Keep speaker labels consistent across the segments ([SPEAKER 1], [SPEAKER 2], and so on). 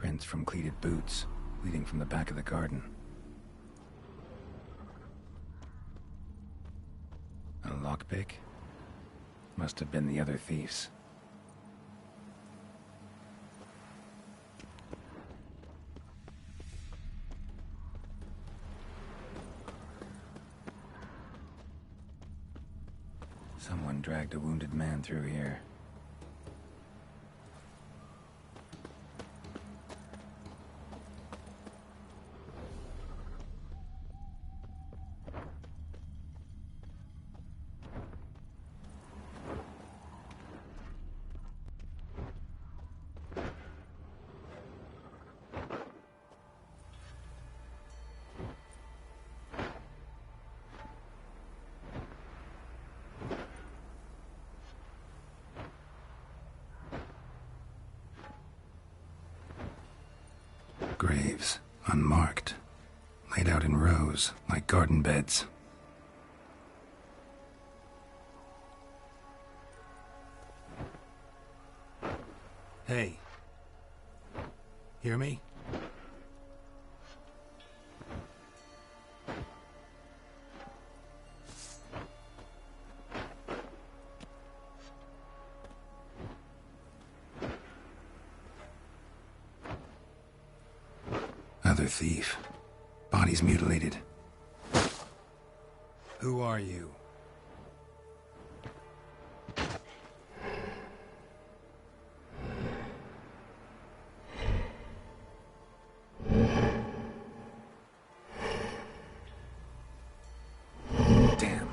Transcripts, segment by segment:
[SPEAKER 1] Prints from cleated boots, leading from the back of the garden. A lockpick? Must have been the other thieves. Someone dragged a wounded man through here. Graves, unmarked, laid out in rows like garden beds. Hey. Hear me? Other thief. Bodies mutilated. Who are you? Damn.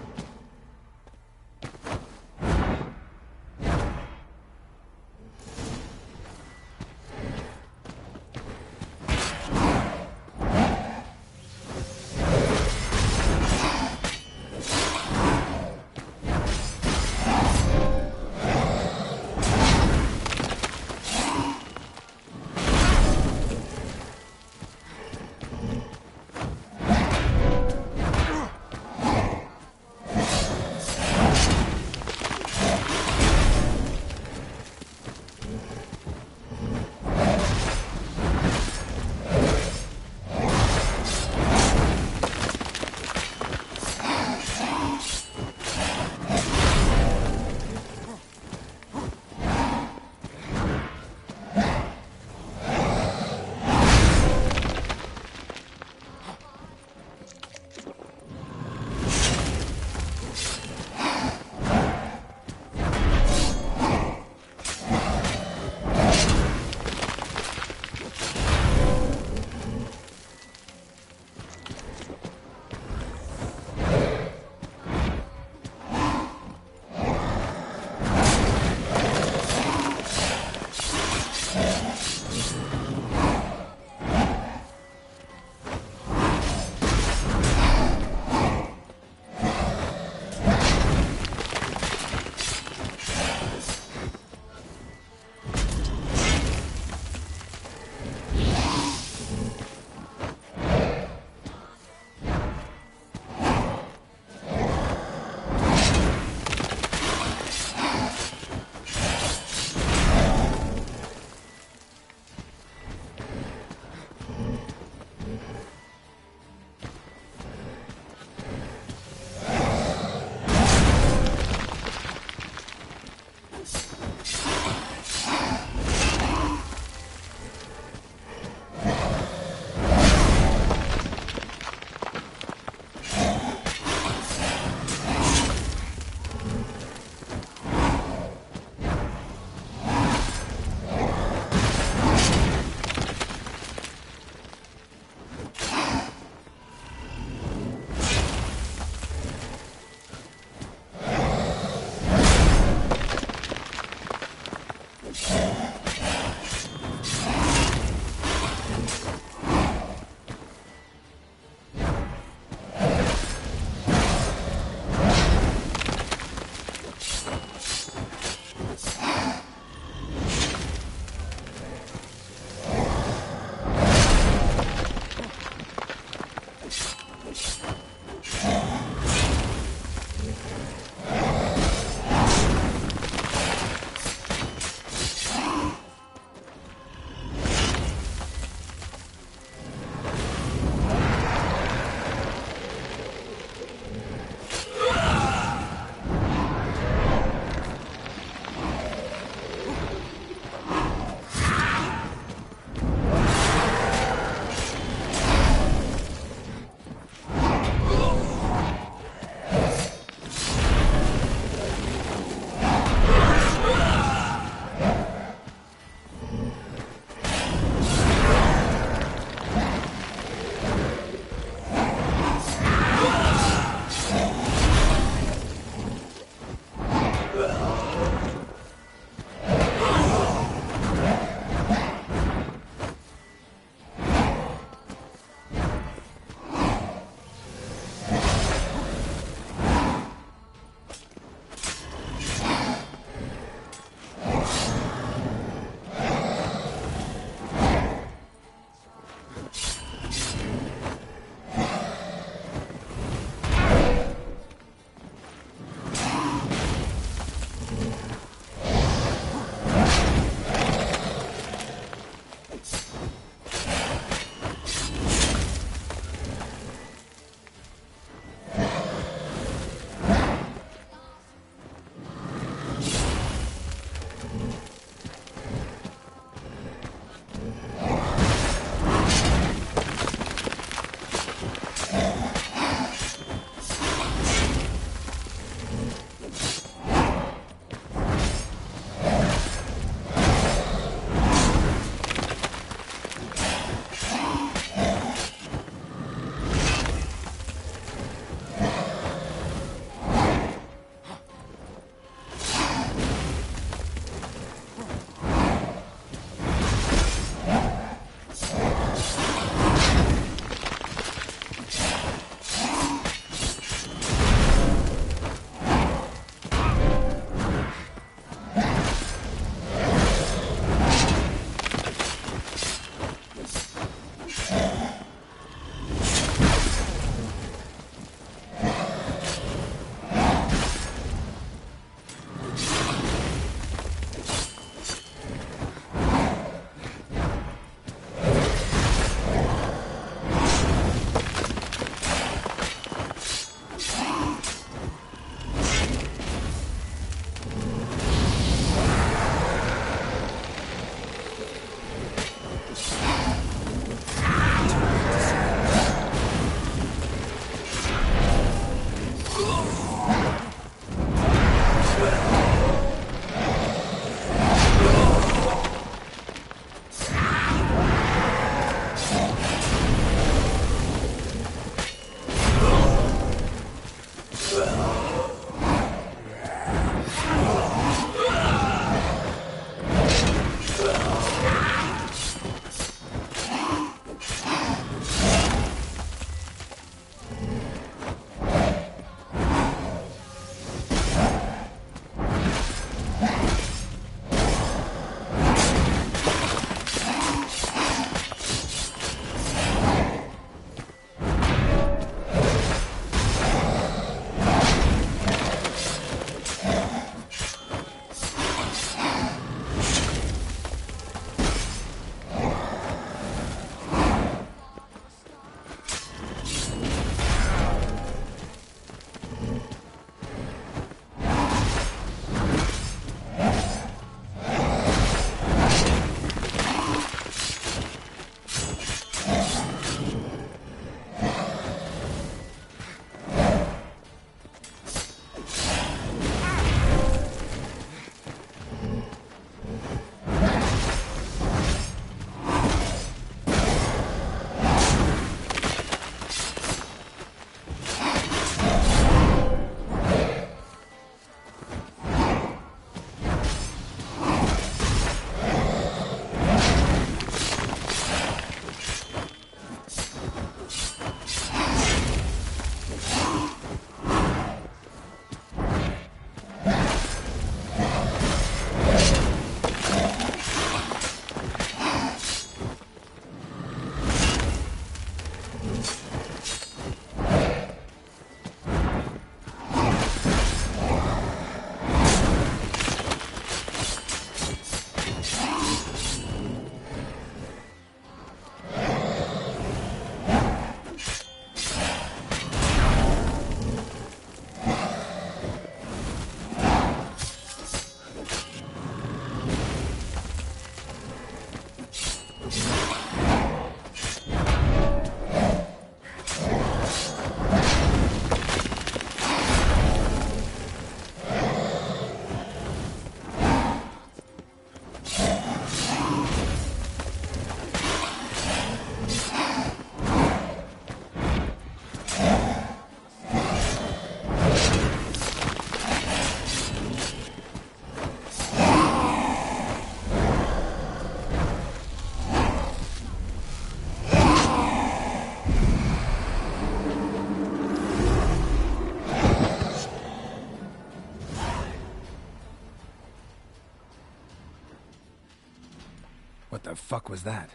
[SPEAKER 1] the fuck was that?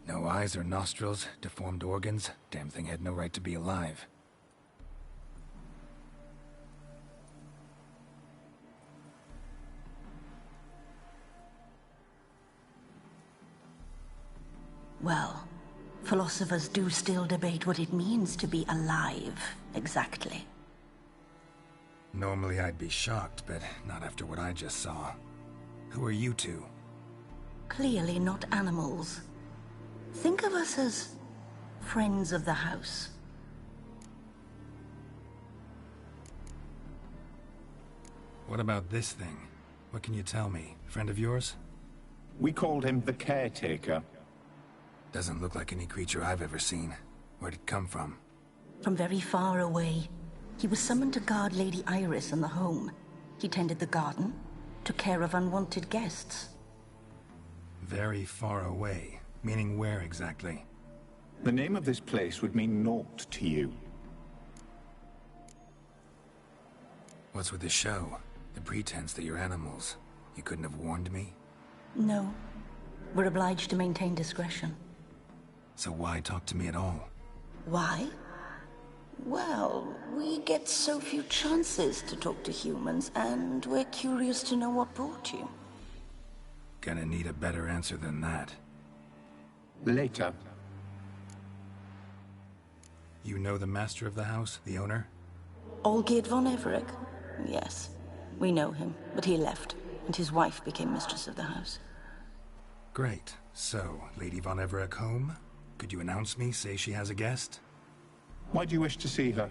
[SPEAKER 1] No eyes or nostrils, deformed organs. Damn thing had no right to be alive.
[SPEAKER 2] Well, philosophers do still debate what it means to be alive, exactly.
[SPEAKER 1] Normally I'd be shocked, but not after what I just saw. Who are you two?
[SPEAKER 2] Clearly not animals. Think of us as friends of the house.
[SPEAKER 1] What about this thing? What can you tell me? Friend of yours?
[SPEAKER 3] We called him the Caretaker.
[SPEAKER 1] Doesn't look like any creature I've ever seen. Where'd it come from?
[SPEAKER 2] From very far away. He was summoned to guard Lady Iris and the home. He tended the garden, took care of unwanted guests.
[SPEAKER 1] Very far away. Meaning where exactly?
[SPEAKER 3] The name of this place would mean naught to you.
[SPEAKER 1] What's with the show? The pretense that you're animals. You couldn't have warned me?
[SPEAKER 2] No. We're obliged to maintain discretion.
[SPEAKER 1] So why talk to me at all?
[SPEAKER 2] Why? Well, we get so few chances to talk to humans, and we're curious to know what brought you.
[SPEAKER 1] Gonna need a better answer than that.
[SPEAKER 3] Later.
[SPEAKER 1] You know the master of the house, the owner?
[SPEAKER 2] Olgierd von Everec? Yes. We know him, but he left, and his wife became mistress of the house.
[SPEAKER 1] Great. So, Lady von Everec home? Could you announce me, say she has a guest?
[SPEAKER 3] Why do you wish to see her?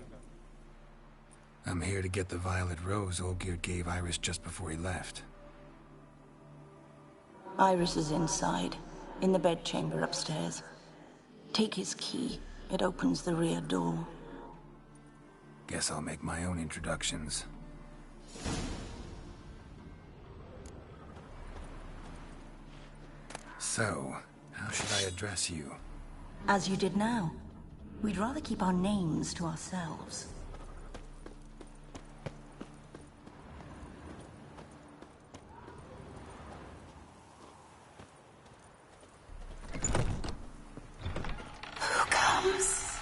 [SPEAKER 1] I'm here to get the violet rose Olgierd gave Iris just before he left.
[SPEAKER 2] Iris is inside, in the bedchamber upstairs. Take his key. It opens the rear door.
[SPEAKER 1] Guess I'll make my own introductions. So, how should I address you?
[SPEAKER 2] As you did now. We'd rather keep our names to ourselves. Who comes?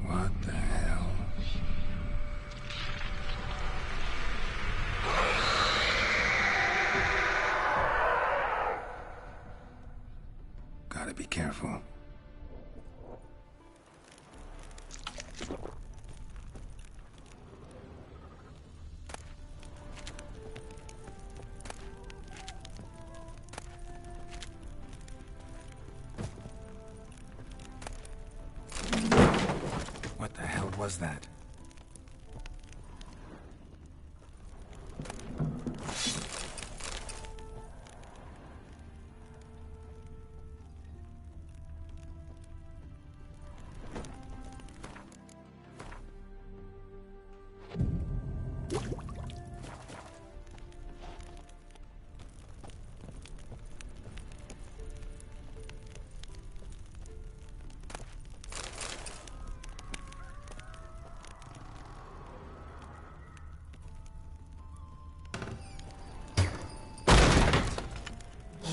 [SPEAKER 1] What the hell? Gotta be careful. What the hell was that?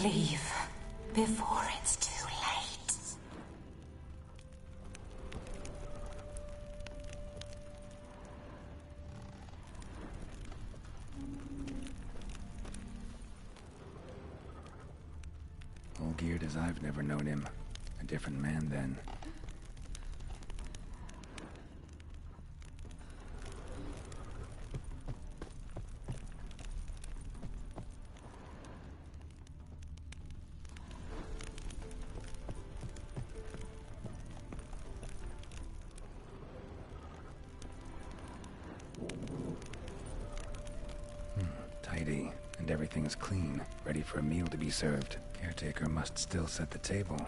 [SPEAKER 2] leave before it's too late.
[SPEAKER 1] All geared as I've never known him. A different man then. Tidy, and everything's clean, ready for a meal to be served. Caretaker must still set the table.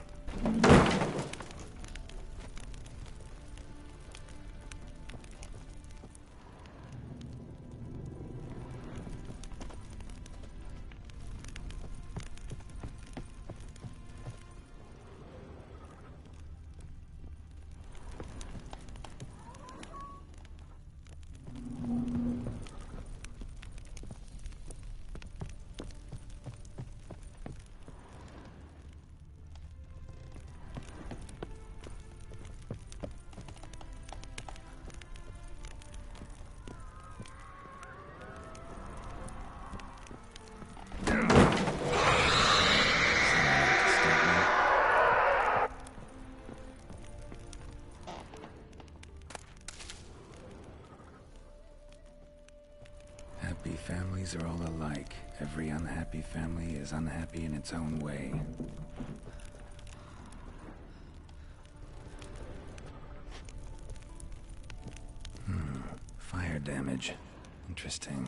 [SPEAKER 1] Happy families are all alike. Every unhappy family is unhappy in its own way. Fire damage. Interesting.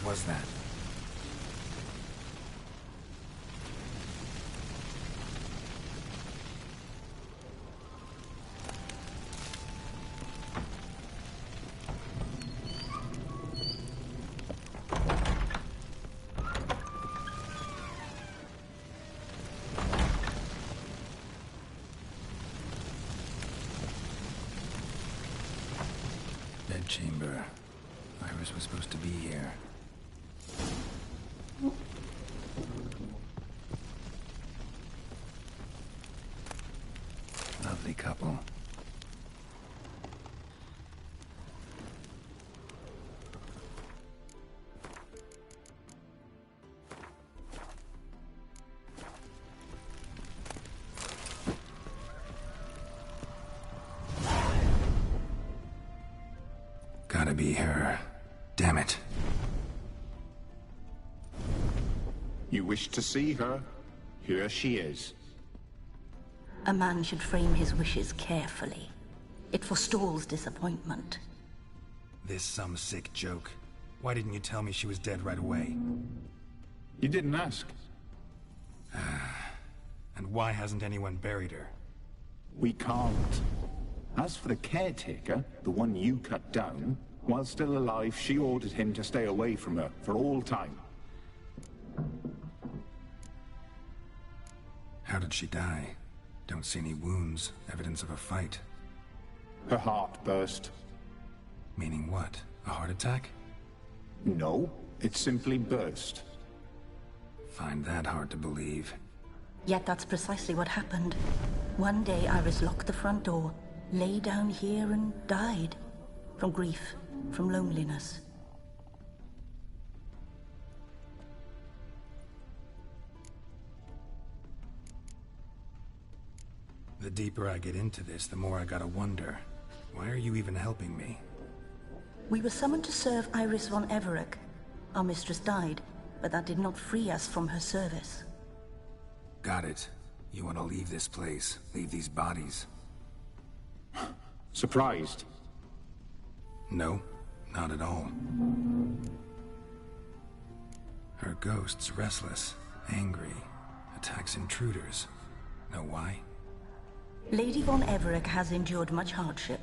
[SPEAKER 1] was that? Bedchamber. Iris was supposed to be here. Lovely couple. Gotta be her. Damn it.
[SPEAKER 3] You wish to see her? Here she is.
[SPEAKER 2] A man should frame his wishes carefully. It forestalls disappointment.
[SPEAKER 1] This some sick joke. Why didn't you tell me she was dead right away?
[SPEAKER 3] You didn't ask.
[SPEAKER 1] And why hasn't anyone buried her?
[SPEAKER 3] We can't. As for the caretaker, the one you cut down, while still alive, she ordered him to stay away from her for all time.
[SPEAKER 1] How did she die? Don't see any wounds, evidence of a fight.
[SPEAKER 3] Her heart burst.
[SPEAKER 1] Meaning what? A heart attack?
[SPEAKER 3] No, it simply burst.
[SPEAKER 1] Find that hard to believe.
[SPEAKER 2] Yet that's precisely what happened. One day Iris locked the front door, lay down here and died. From grief, from loneliness.
[SPEAKER 1] The deeper I get into this, the more I gotta wonder. Why are you even helping me?
[SPEAKER 2] We were summoned to serve Iris von Everec. Our mistress died, but that did not free us from her service.
[SPEAKER 1] Got it. You want to leave this place, leave these bodies.
[SPEAKER 3] Surprised?
[SPEAKER 1] No, not at all. Her ghost's restless, angry, attacks intruders. Know why?
[SPEAKER 2] Lady von Everec has endured much hardship.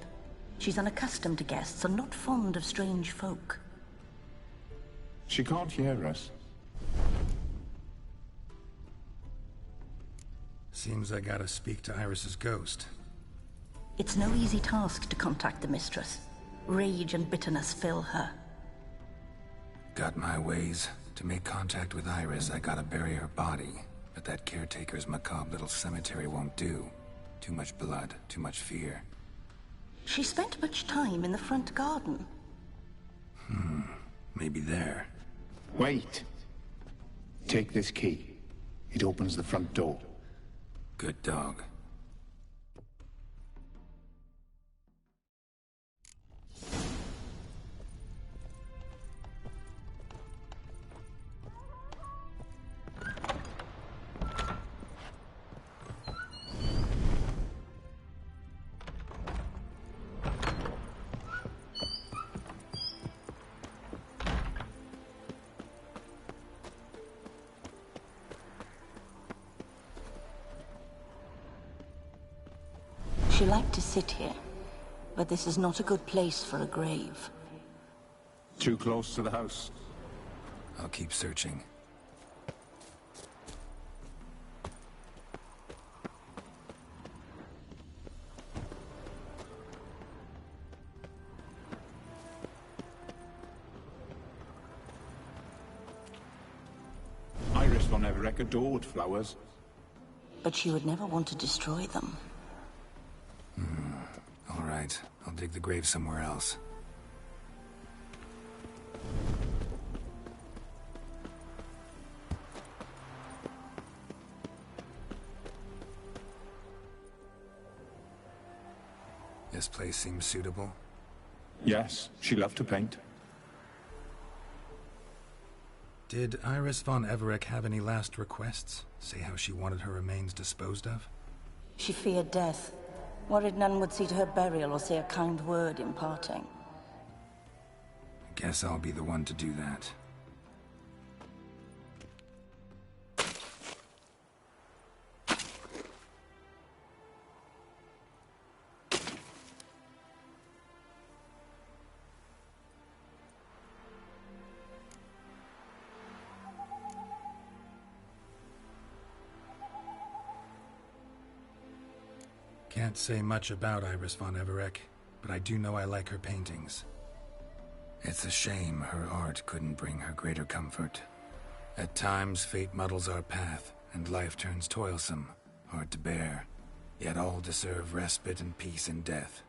[SPEAKER 2] She's unaccustomed to guests and not fond of strange folk.
[SPEAKER 3] She can't hear us.
[SPEAKER 1] Seems I gotta speak to Iris's ghost.
[SPEAKER 2] It's no easy task to contact the mistress. Rage and bitterness fill her.
[SPEAKER 1] Got my ways. To make contact with Iris, I gotta bury her body. But that caretaker's macabre little cemetery won't do. Too much blood, too much fear.
[SPEAKER 2] She spent much time in the front garden.
[SPEAKER 1] Maybe there.
[SPEAKER 3] Wait. Take this key. It opens the front door.
[SPEAKER 1] Good dog.
[SPEAKER 2] She liked to sit here, but this is not a good place for a grave.
[SPEAKER 3] Too close to the house.
[SPEAKER 1] I'll keep searching.
[SPEAKER 3] Iris von Everec adored flowers.
[SPEAKER 2] But she would never want to destroy them.
[SPEAKER 1] All right, I'll dig the grave somewhere else. This place seems suitable.
[SPEAKER 3] Yes, she loved to paint.
[SPEAKER 1] Did Iris von Everec have any last requests? Say how she wanted her remains disposed of?
[SPEAKER 2] She feared death, worried none would see to her burial or say a kind word in parting.
[SPEAKER 1] Guess I'll be the one to do that. Can't say much about Iris von Everec, but I do know I like her paintings. It's a shame her art couldn't bring her greater comfort. At times, fate muddles our path, and life turns toilsome, hard to bear. Yet all deserve respite and peace in death.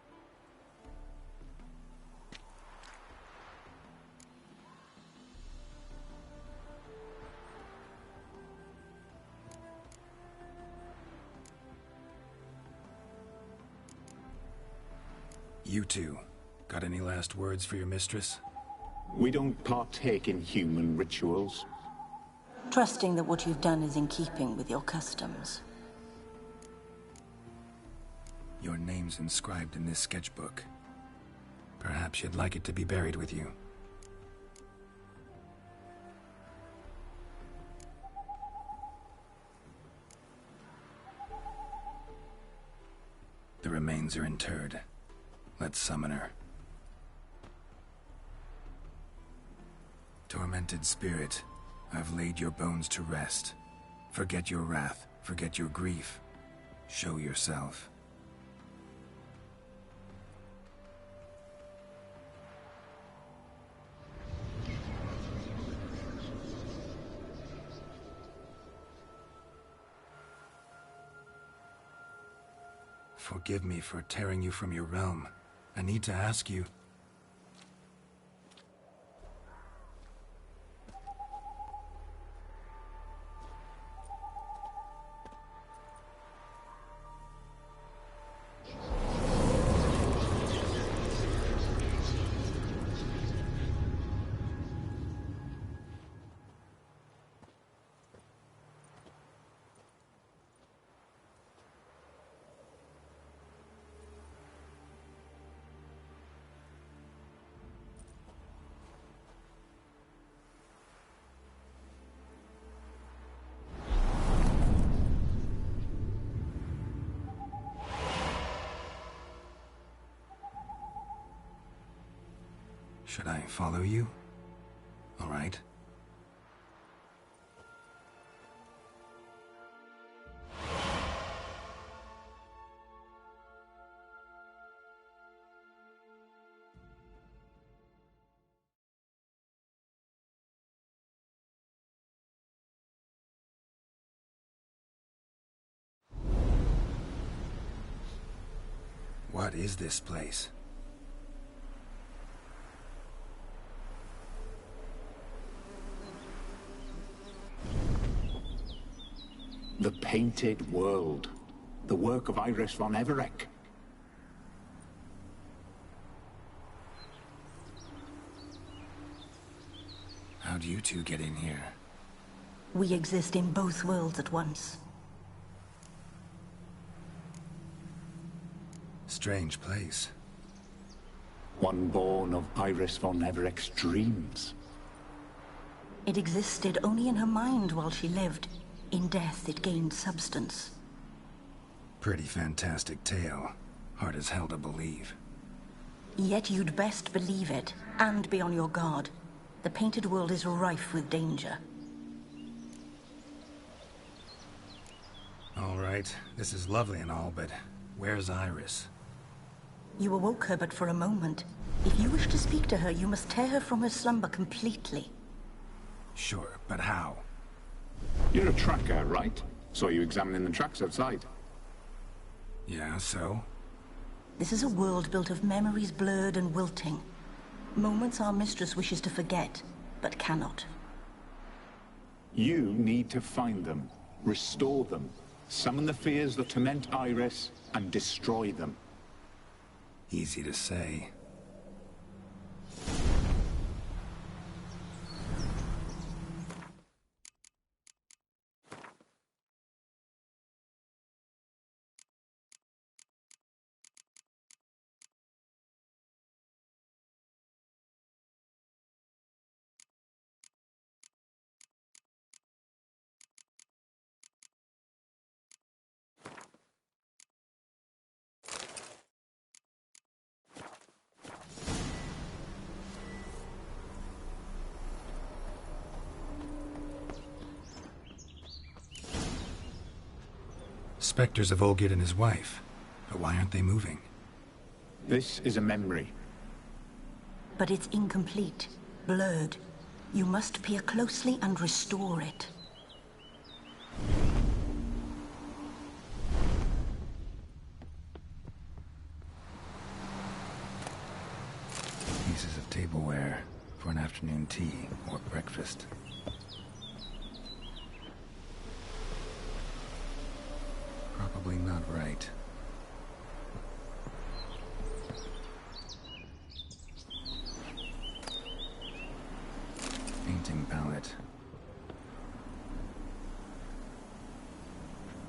[SPEAKER 1] You two, got any last words for your mistress?
[SPEAKER 3] We don't partake in human rituals.
[SPEAKER 2] Trusting that what you've done is in keeping with your customs.
[SPEAKER 1] Your name's inscribed in this sketchbook. Perhaps you'd like it to be buried with you. The remains are interred. Let's summon her. Tormented spirit, I've laid your bones to rest. Forget your wrath, forget your grief. Show yourself. Forgive me for tearing you from your realm. I need to ask you... Should I follow you? All right. What is this place?
[SPEAKER 3] The Painted World. The work of Iris von Everec.
[SPEAKER 1] How'd you two get in here?
[SPEAKER 2] We exist in both worlds at once.
[SPEAKER 1] Strange place.
[SPEAKER 3] One born of Iris von Everec's dreams.
[SPEAKER 2] It existed only in her mind while she lived. In death, it gained substance.
[SPEAKER 1] Pretty fantastic tale. Hard as hell to believe.
[SPEAKER 2] Yet you'd best believe it, and be on your guard. The Painted World is rife with danger.
[SPEAKER 1] All right, this is lovely and all, but where's Iris?
[SPEAKER 2] You awoke her but for a moment. If you wish to speak to her, you must tear her from her slumber completely.
[SPEAKER 1] Sure, but how?
[SPEAKER 3] You're a tracker, right? Saw you examining the tracks outside.
[SPEAKER 1] Yeah, so?
[SPEAKER 2] This is a world built of memories blurred and wilting. Moments our mistress wishes to forget, but cannot.
[SPEAKER 3] You need to find them, restore them, summon the fears that torment Iris, and destroy them.
[SPEAKER 1] Easy to say. Spectres of Olgierd and his wife. But why aren't they moving?
[SPEAKER 3] This is a memory.
[SPEAKER 2] But it's incomplete, blurred. You must peer closely and restore it.
[SPEAKER 1] Pieces of tableware for an afternoon tea or breakfast. Probably not right. Painting palette.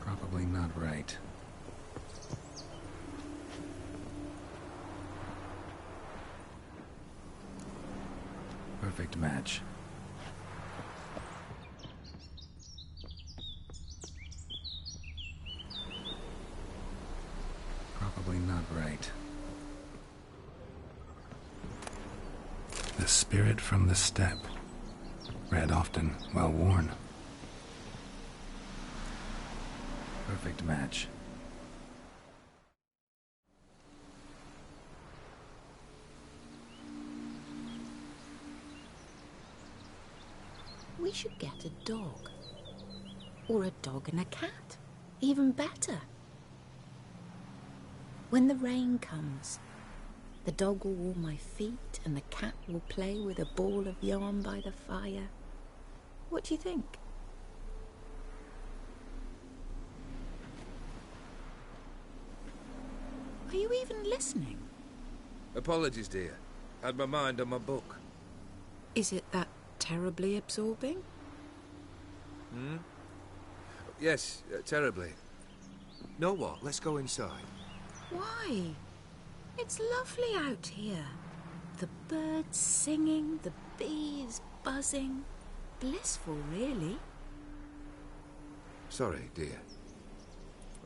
[SPEAKER 1] Probably not right. Perfect match. Probably not right. The spirit from the steppe. Read often, well worn. Perfect match.
[SPEAKER 4] We should get a dog. Or a dog and a cat. Even better. When the rain comes, the dog will warm my feet and the cat will play with a ball of yarn by the fire. What do you think? Are you even listening?
[SPEAKER 5] Apologies, dear. Had my mind on my book.
[SPEAKER 4] Is it that terribly absorbing?
[SPEAKER 5] Yes, terribly. Know what? Let's go inside.
[SPEAKER 4] Why? It's lovely out here. The birds singing, the bees buzzing. Blissful, really.
[SPEAKER 5] Sorry, dear.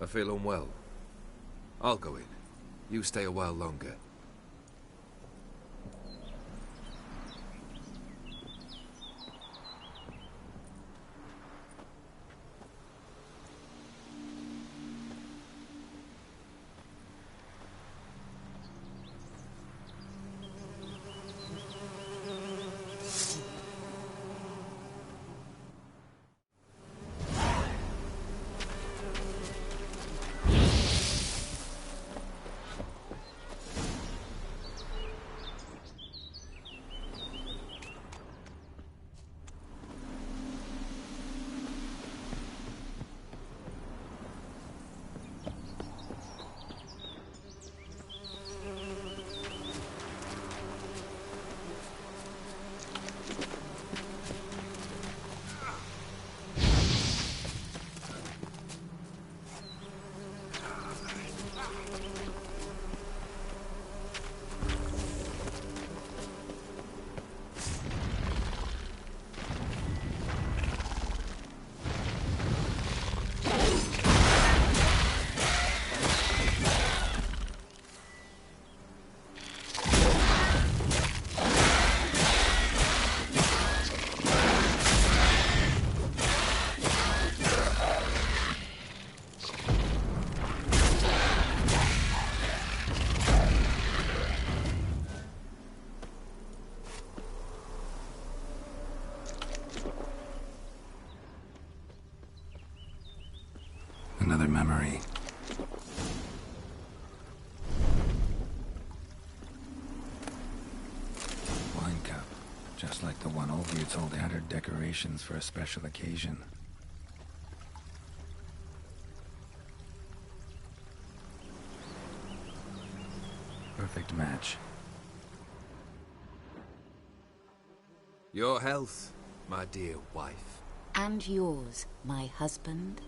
[SPEAKER 5] I feel unwell. I'll go in. You stay a while longer.
[SPEAKER 1] Another memory. Wine cup. Just like the one Olvir told had her decorations for a special occasion. Perfect match.
[SPEAKER 5] Your health, my dear wife.
[SPEAKER 4] And yours, my husband.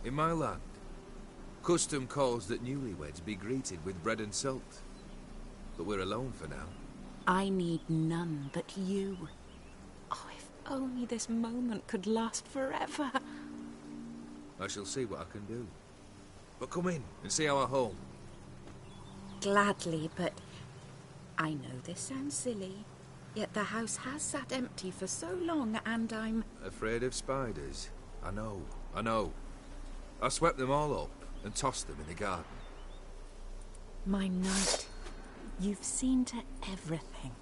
[SPEAKER 5] In my land, custom calls that newlyweds be greeted with bread and salt. But we're alone for now.
[SPEAKER 4] I need none but you. Oh, if only this moment could last forever.
[SPEAKER 5] I shall see what I can do. But come in and see our home.
[SPEAKER 4] Gladly, but I know this sounds silly, yet the house has sat empty for so long and I'm...
[SPEAKER 5] Afraid of spiders? I know, I know. I swept them all up and tossed them in the garden.
[SPEAKER 4] My knight, you've seen to everything.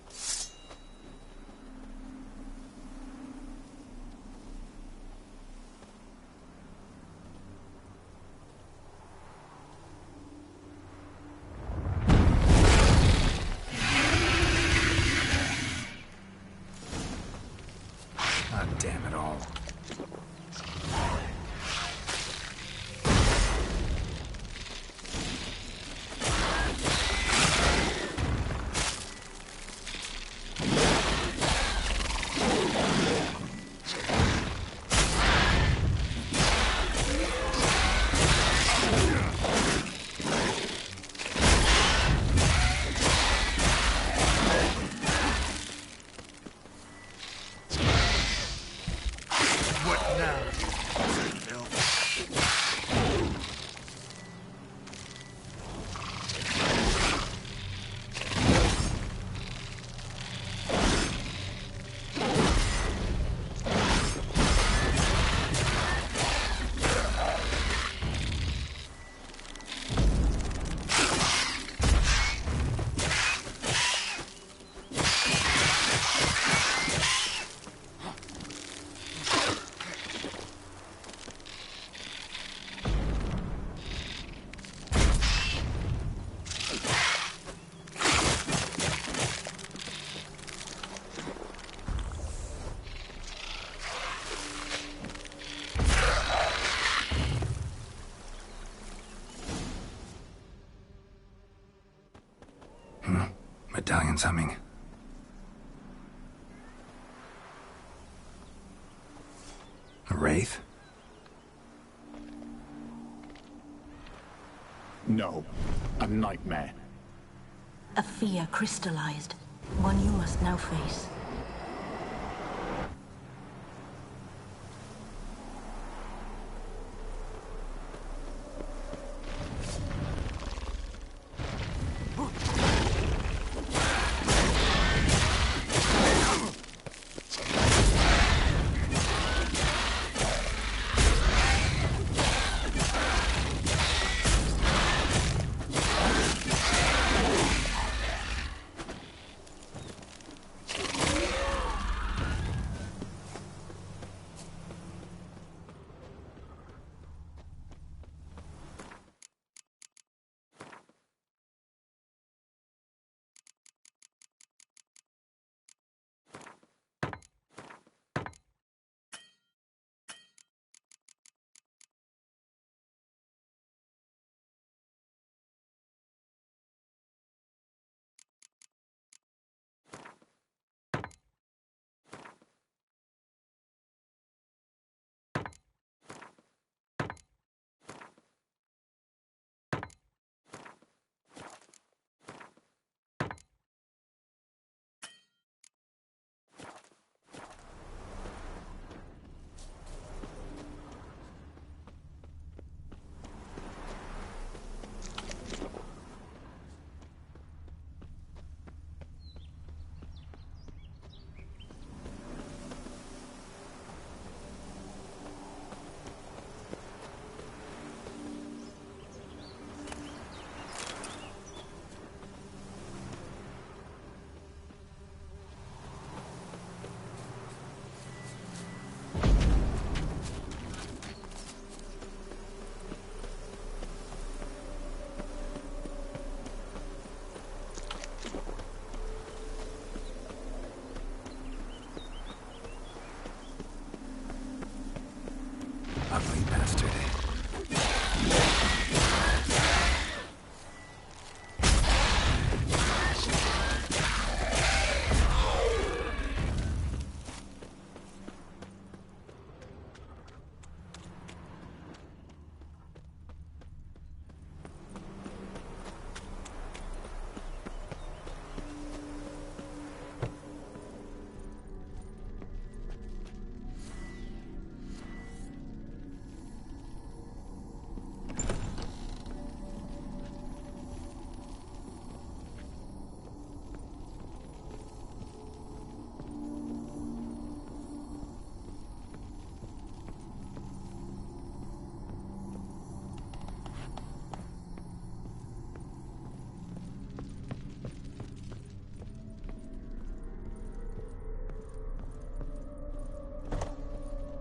[SPEAKER 1] Ah, damn it all. Medallion's humming. A wraith?
[SPEAKER 3] No, a nightmare.
[SPEAKER 2] A fear crystallized, one you must now face.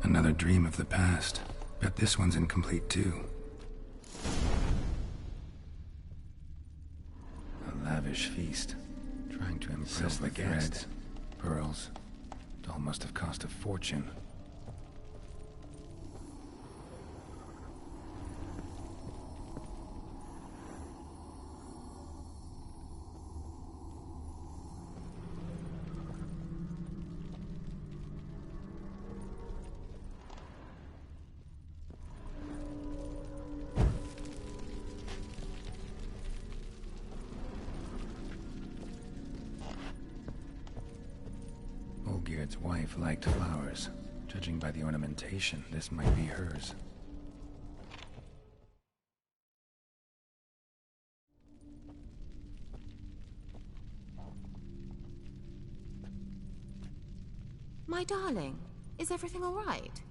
[SPEAKER 1] Another dream of the past. Bet this one's incomplete too. A lavish feast. Trying to impress the guests. Pearls. Doll must have cost a fortune. Olgierd's wife liked flowers. Judging by the ornamentation, this might be hers.
[SPEAKER 6] My darling, is everything all right?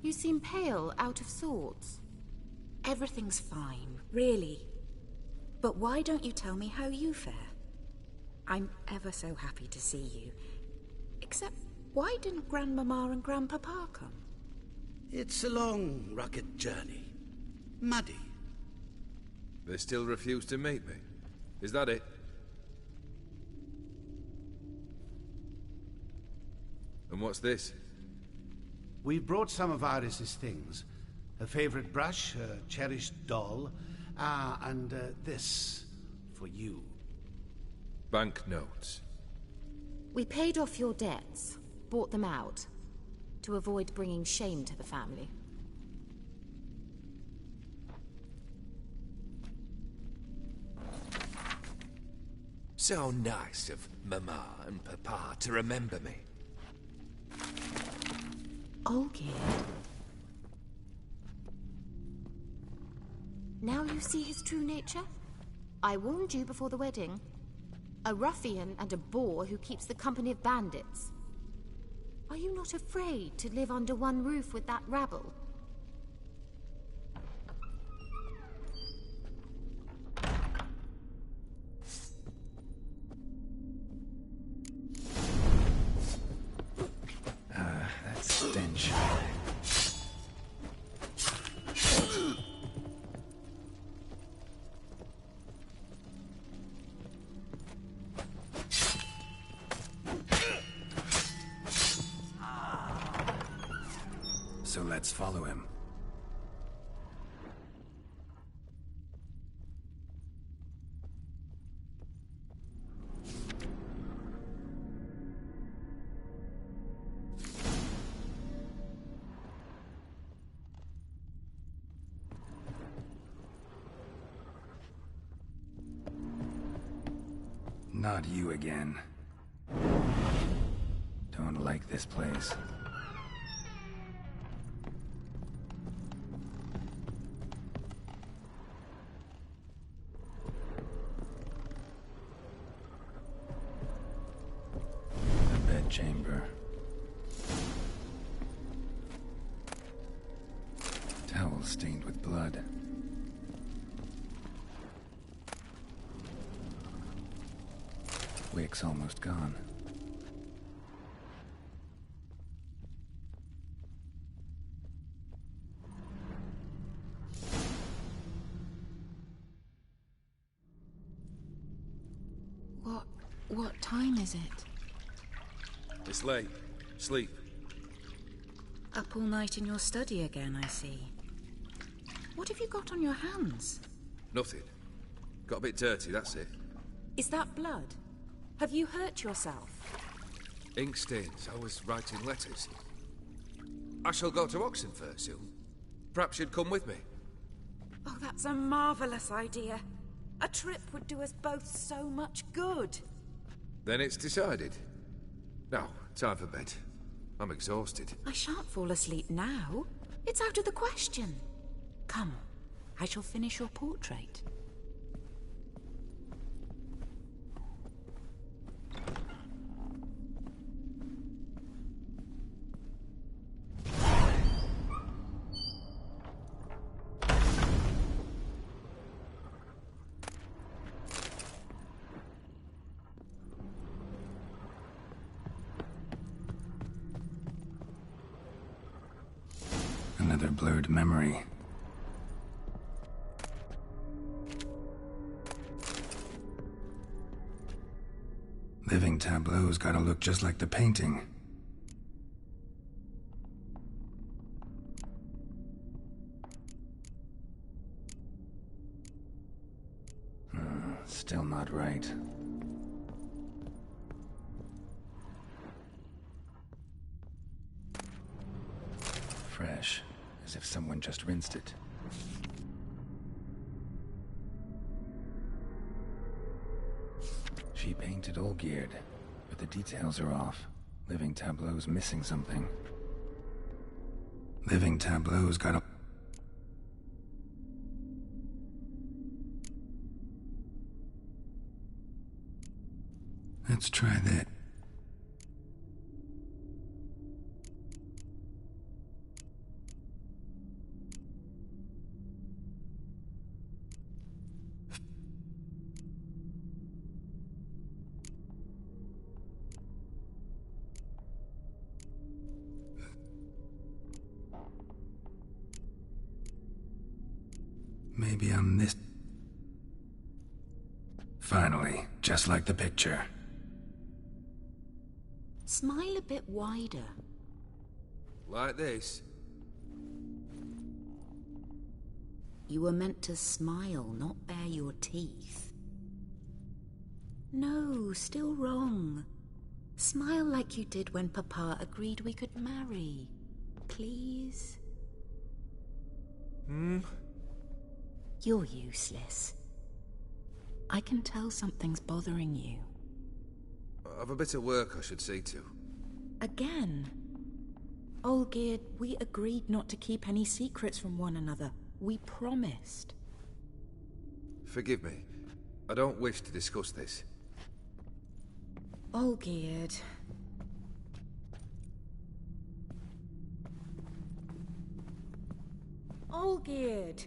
[SPEAKER 6] You seem pale, out of sorts.
[SPEAKER 4] Everything's fine, really. But why don't you tell me how you fare? I'm ever so happy to see you. Except, why didn't Grandmama and Grandpapa come?
[SPEAKER 7] It's a long, rugged journey. Muddy.
[SPEAKER 5] They still refuse to meet me. Is that it? And what's this?
[SPEAKER 7] We've brought some of Iris's things. Her favorite brush, her cherished doll, and this for you.
[SPEAKER 5] Banknotes.
[SPEAKER 6] We paid off your debts, bought them out, to avoid bringing shame to the family.
[SPEAKER 5] So nice of Mama and Papa to remember me.
[SPEAKER 6] Olgierd. Now you see his true nature? I warned you before the wedding. A ruffian and a boor who keeps the company of bandits. Are you not afraid to live under one roof with that rabble?
[SPEAKER 1] That stench. So let's follow him. Not you again. Don't like this place. The bedchamber. Towel stained with blood. Wick's almost gone.
[SPEAKER 4] What time is it?
[SPEAKER 5] It's late. Sleep.
[SPEAKER 4] Up all night in your study again, I see. What have you got on your hands?
[SPEAKER 5] Nothing. Got a bit dirty, that's it.
[SPEAKER 4] Is that blood? Have you hurt yourself?
[SPEAKER 5] Ink stains. I was writing letters. I shall go to Oxenfurt soon. Perhaps you'd come with me.
[SPEAKER 4] Oh, that's a marvelous idea. A trip would do us both so much good.
[SPEAKER 5] Then it's decided. Now, time for bed. I'm exhausted.
[SPEAKER 4] I shan't fall asleep now. It's out of the question. Come, I shall finish your portrait.
[SPEAKER 1] Another blurred memory. Living tableau's gotta look just like the painting. Still not right. Fresh, as if someone just rinsed it. She painted Olgierd, but the details are off. Living tableau's missing something. Living tableau's got a... Let's try that. Maybe on this... Finally, just like the picture.
[SPEAKER 4] Smile a bit wider.
[SPEAKER 5] Like this?
[SPEAKER 4] You were meant to smile, not bare your teeth. No, still wrong. Smile like you did when Papa agreed we could marry. Please? You're useless. I can tell something's bothering you.
[SPEAKER 5] I've a bit of work I should see to.
[SPEAKER 4] Again? Olgierd, we agreed not to keep any secrets from one another. We promised.
[SPEAKER 5] Forgive me. I don't wish to discuss this.
[SPEAKER 4] Olgierd. Olgierd!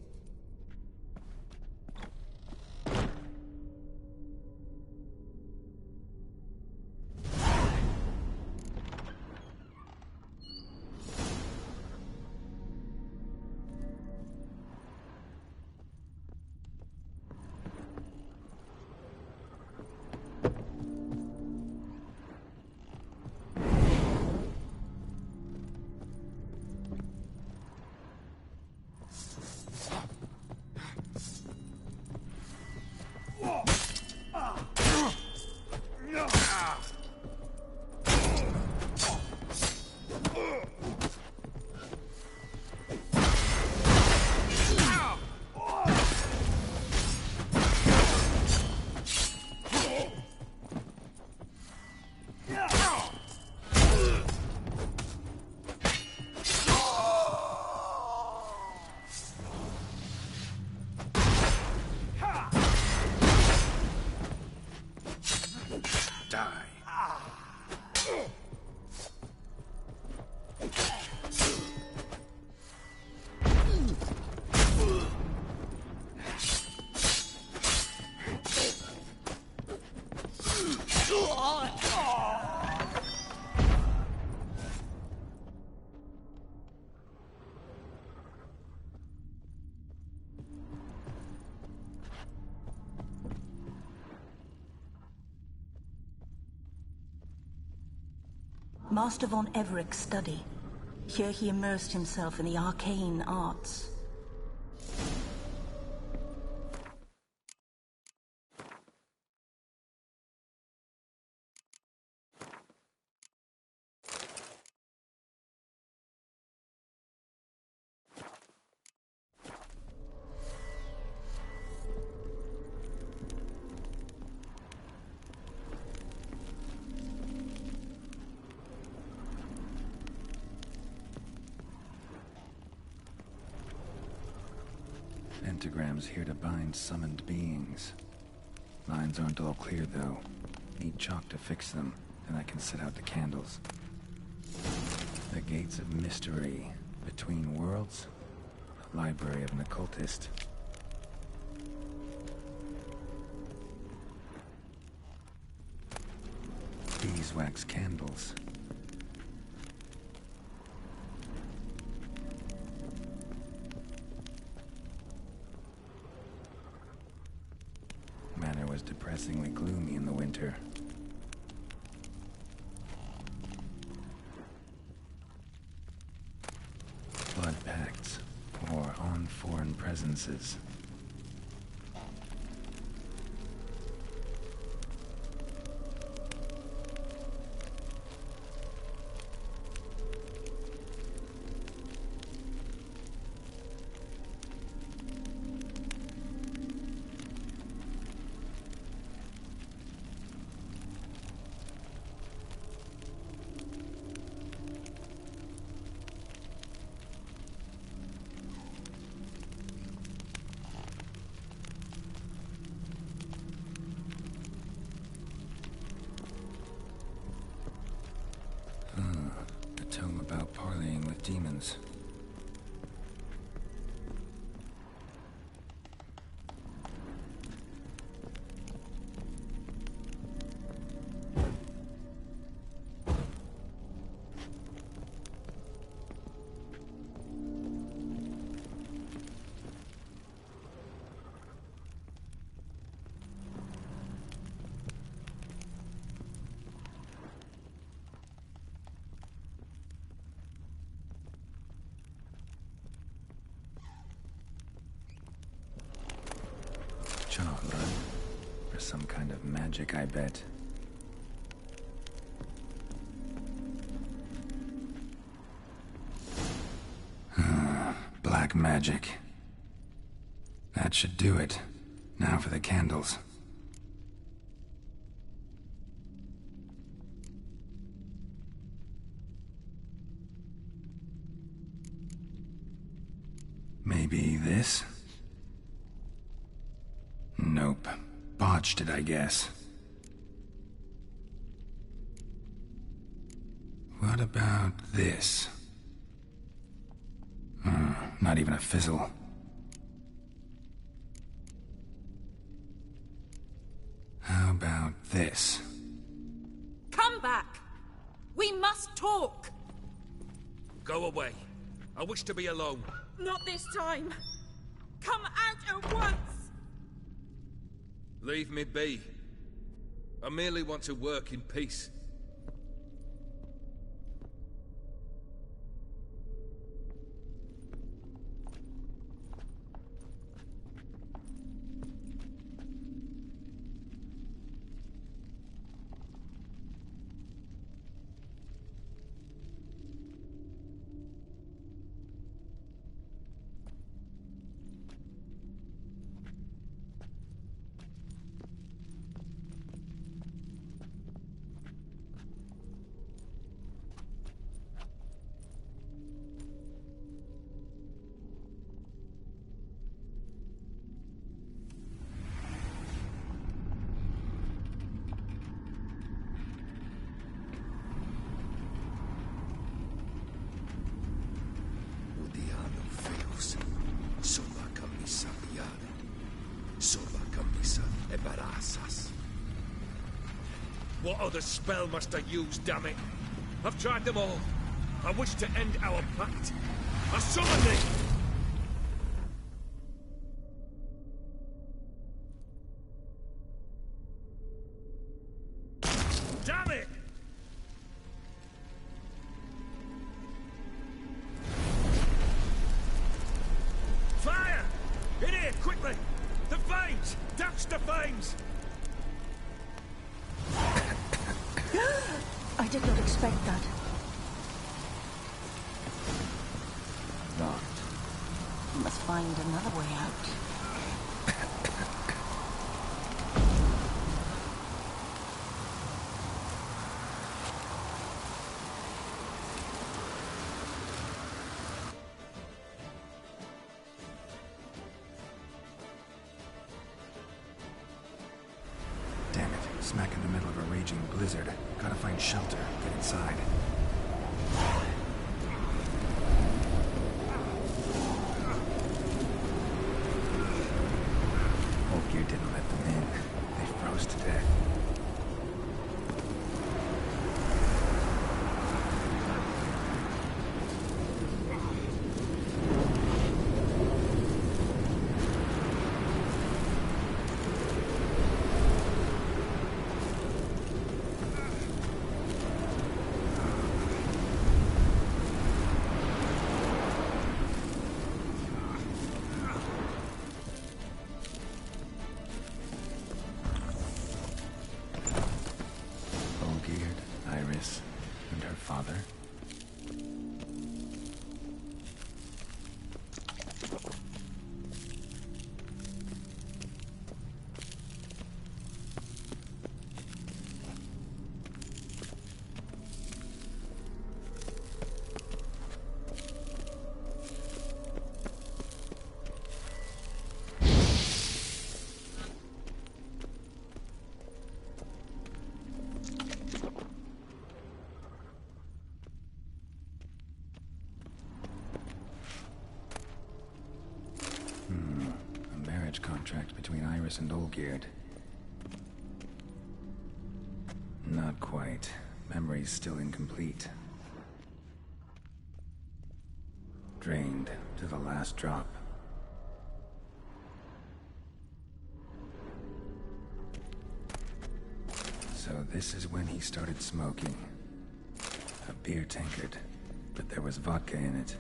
[SPEAKER 2] Master von Everek's study. Here he immersed himself in the arcane arts.
[SPEAKER 1] Pentagrams here to bind summoned beings. Lines aren't all clear, though. Need chalk to fix them, and I can set out the candles. The Gates of Mystery. Between Worlds. The Library of an Occultist. Beeswax candles. enter. Blood pacts, or on foreign presences. A tome about parleying with demons. Chocolate. For some kind of magic, I bet. Black magic. That should do it. Now for the candles. Maybe this? Nope. Botched it, I guess. What about this? Not even a fizzle. How about this?
[SPEAKER 4] Come back! We must talk!
[SPEAKER 5] Go away. I wish to be alone.
[SPEAKER 4] Not this time! Come out at once!
[SPEAKER 5] Leave me be. I merely want to work in peace. What other spell must I use, damn it? I've tried them all. I wish to end our pact. I summon thee! Damn it! Fire! In here, quickly! The flames! Douse the flames!
[SPEAKER 2] I did not expect that.
[SPEAKER 1] Locked.
[SPEAKER 2] We must find another way out.
[SPEAKER 1] Damn it. Smack in the middle of a raging blizzard. Gotta find shelter. Get inside. Hope you didn't let them in. They froze to death. Olgierd, Iris, and her father. Contract between Iris and Olgierd. Not quite. Memory's still incomplete. Drained to the last drop. So this is when he started smoking. A beer tankard, but there was vodka in it.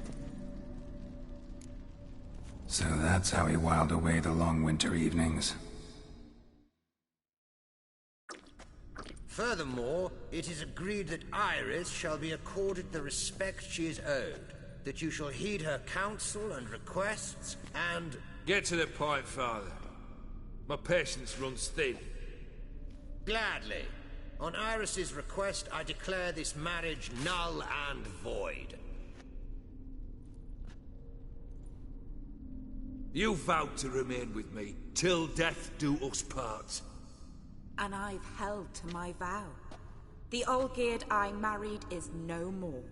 [SPEAKER 1] So that's how he whiled away the long winter evenings.
[SPEAKER 8] Furthermore, it is agreed that Iris shall be accorded the respect she is owed, that you shall heed her counsel and requests, and...
[SPEAKER 5] Get to the point, Father. My patience runs thin.
[SPEAKER 8] Gladly. On Iris's request, I declare this marriage null and void.
[SPEAKER 5] You vowed to remain with me, till death do us part.
[SPEAKER 4] And I've held to my vow. The Olgierd I married is no more.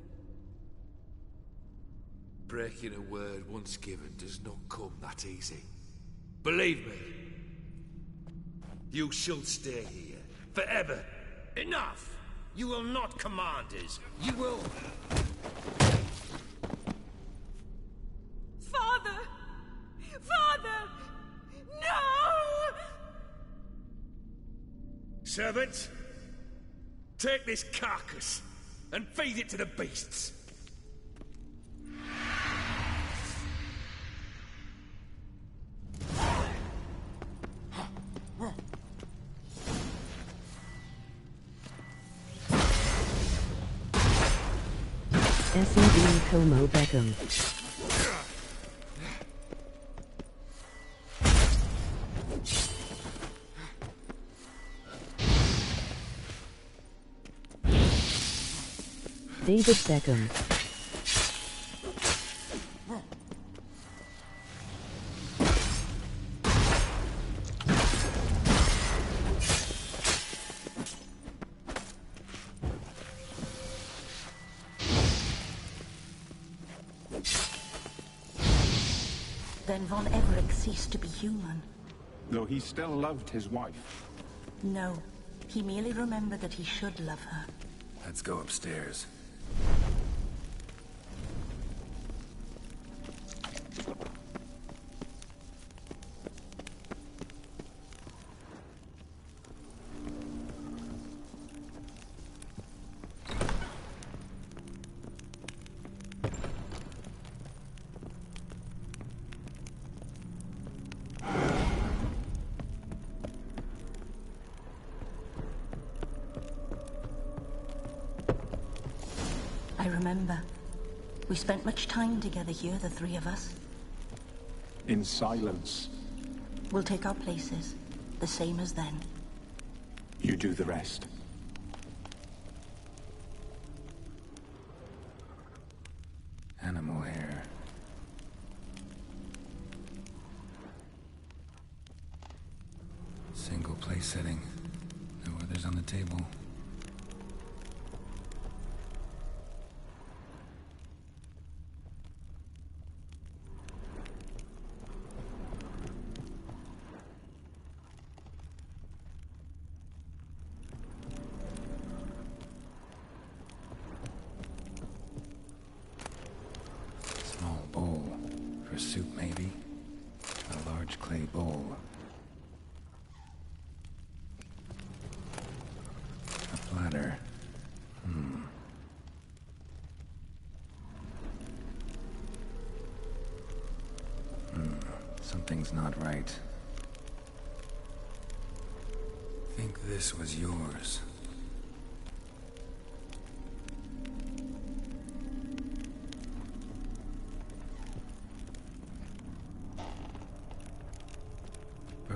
[SPEAKER 5] Breaking a word once given does not come that easy. Believe me. You shall stay here, forever.
[SPEAKER 8] Enough! You will not command us. You will...
[SPEAKER 4] Father! Father! No!
[SPEAKER 5] Servants, take this carcass and feed it to the beasts.
[SPEAKER 9] SED Como Beckham. David Beckham.
[SPEAKER 2] Then Von Everec ceased to be human.
[SPEAKER 3] Though he still loved his wife.
[SPEAKER 2] No, he merely remembered that he should love her.
[SPEAKER 1] Let's go upstairs.
[SPEAKER 2] I remember. We spent much time together here, the three of us.
[SPEAKER 3] In silence.
[SPEAKER 2] We'll take our places, the same as then.
[SPEAKER 3] You do the rest.
[SPEAKER 1] Animal hair. Single place setting. No others on the table. Soup, maybe? A large clay bowl. A platter. Something's not right. Think this was yours.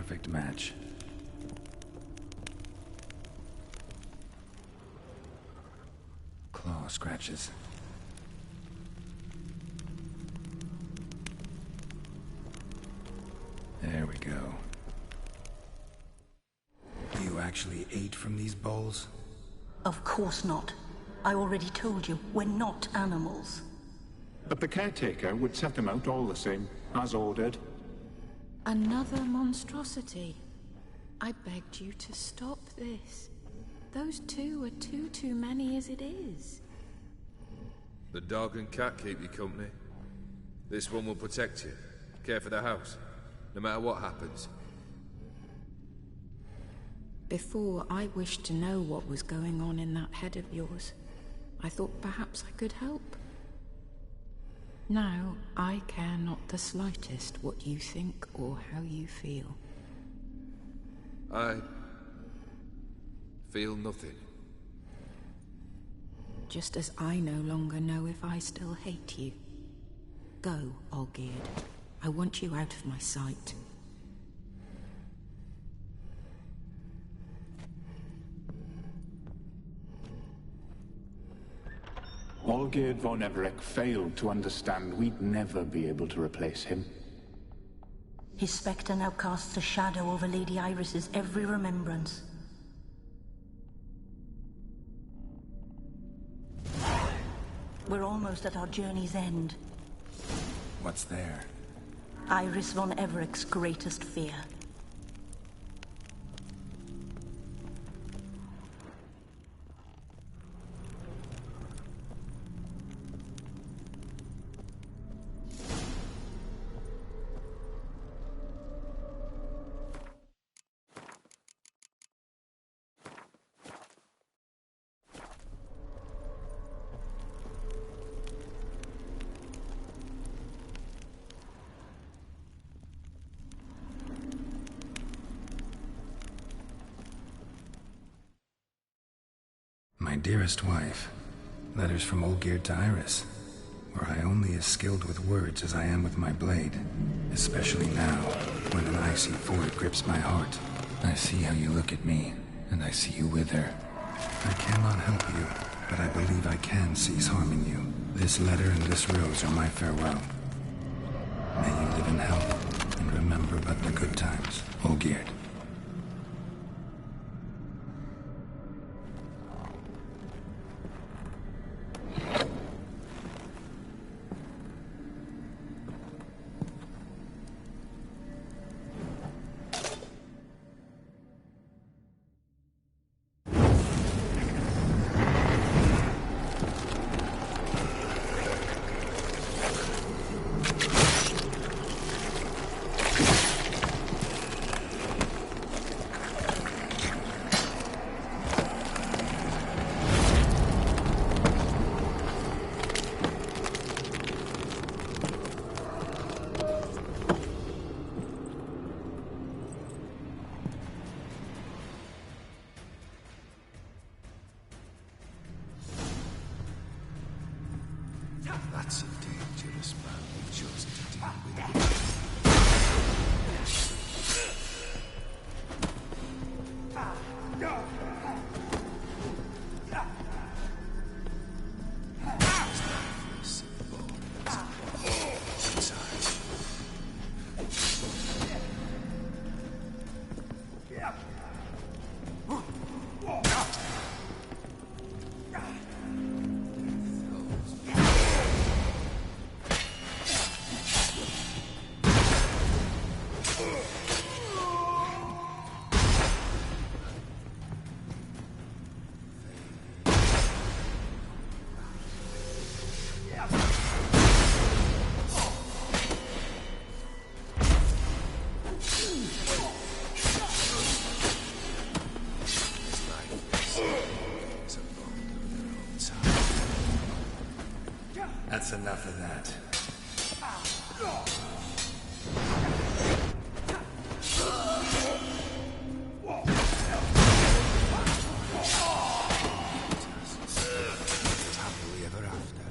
[SPEAKER 1] perfect match. Claw scratches. There we go. You actually ate from these bowls?
[SPEAKER 2] Of course not. I already told you, we're not animals.
[SPEAKER 3] But the caretaker would set them out all the same, as ordered.
[SPEAKER 4] Another monstrosity. I begged you to stop this. Those two are too many as it is.
[SPEAKER 5] The dog and cat keep you company. This one will protect you, care for the house, no matter what happens.
[SPEAKER 4] Before, I wished to know what was going on in that head of yours. I thought perhaps I could help. Now, I care not the slightest what you think or how you feel.
[SPEAKER 5] I feel nothing.
[SPEAKER 4] Just as I no longer know if I still hate you. Go, Olgierd. I want you out of my sight.
[SPEAKER 3] Olgierd von Everec failed to understand we'd never be able to replace him.
[SPEAKER 2] His spectre now casts a shadow over Lady Iris's every remembrance. We're almost at our journey's end.
[SPEAKER 1] What's there?
[SPEAKER 2] Iris von Everec's greatest fear.
[SPEAKER 1] My dearest wife, letters from Olgierd to Iris. Were I only as skilled with words as I am with my blade, especially now, when an icy void grips my heart. I see how you look at me, and I see you wither. I cannot help you, but I believe I can cease harming you. This letter and this rose are my farewell. May you live in health, and remember but the good times, Olgierd.
[SPEAKER 5] That's a dangerous man we chose to deal with.
[SPEAKER 1] That's enough of that.
[SPEAKER 5] Happily ever after.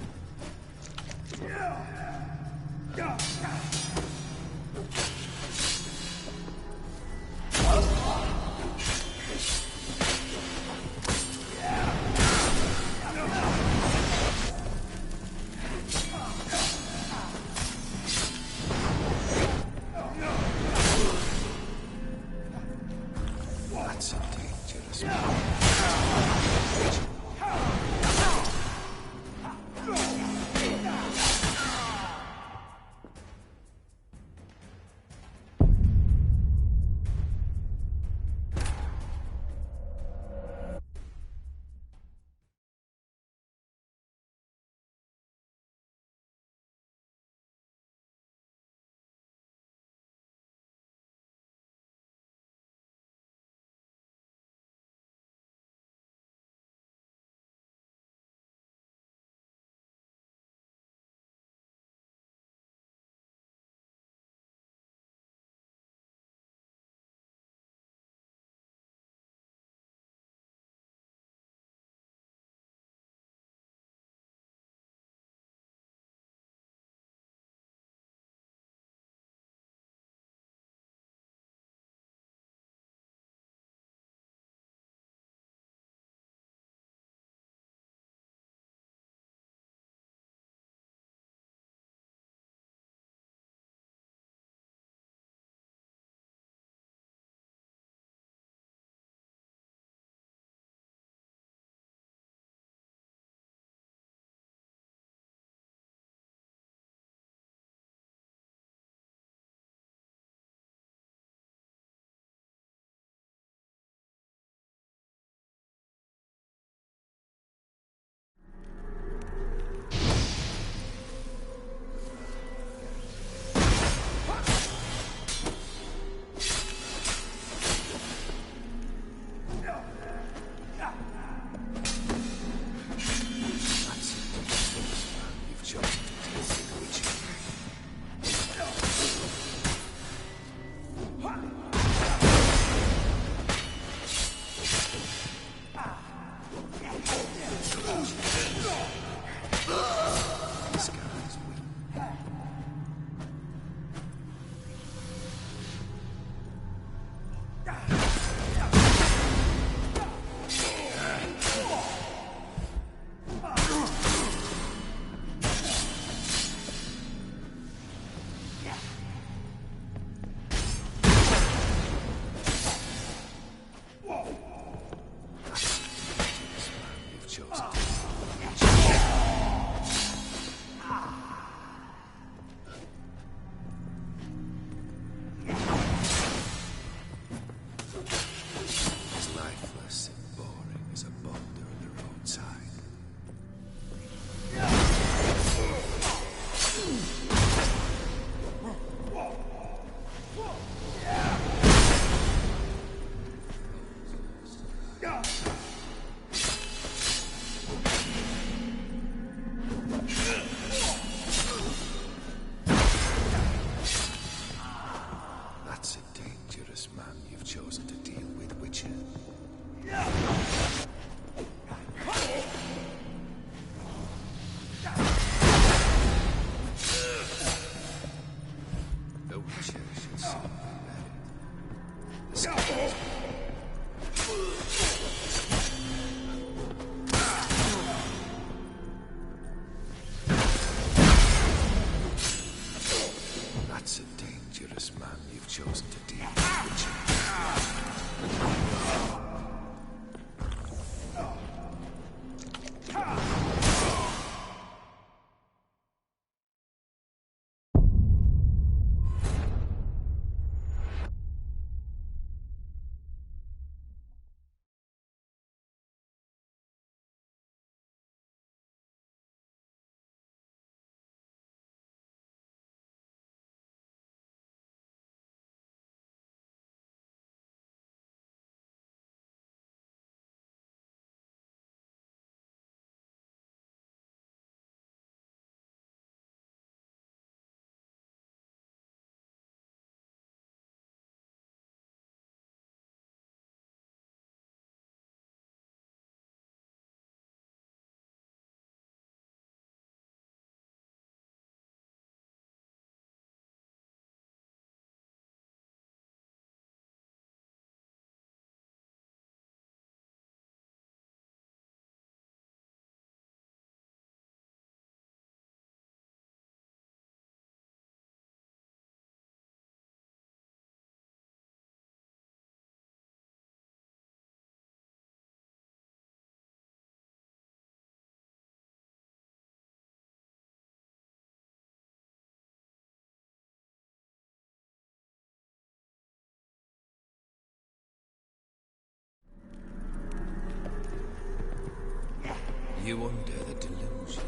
[SPEAKER 5] You under the delusion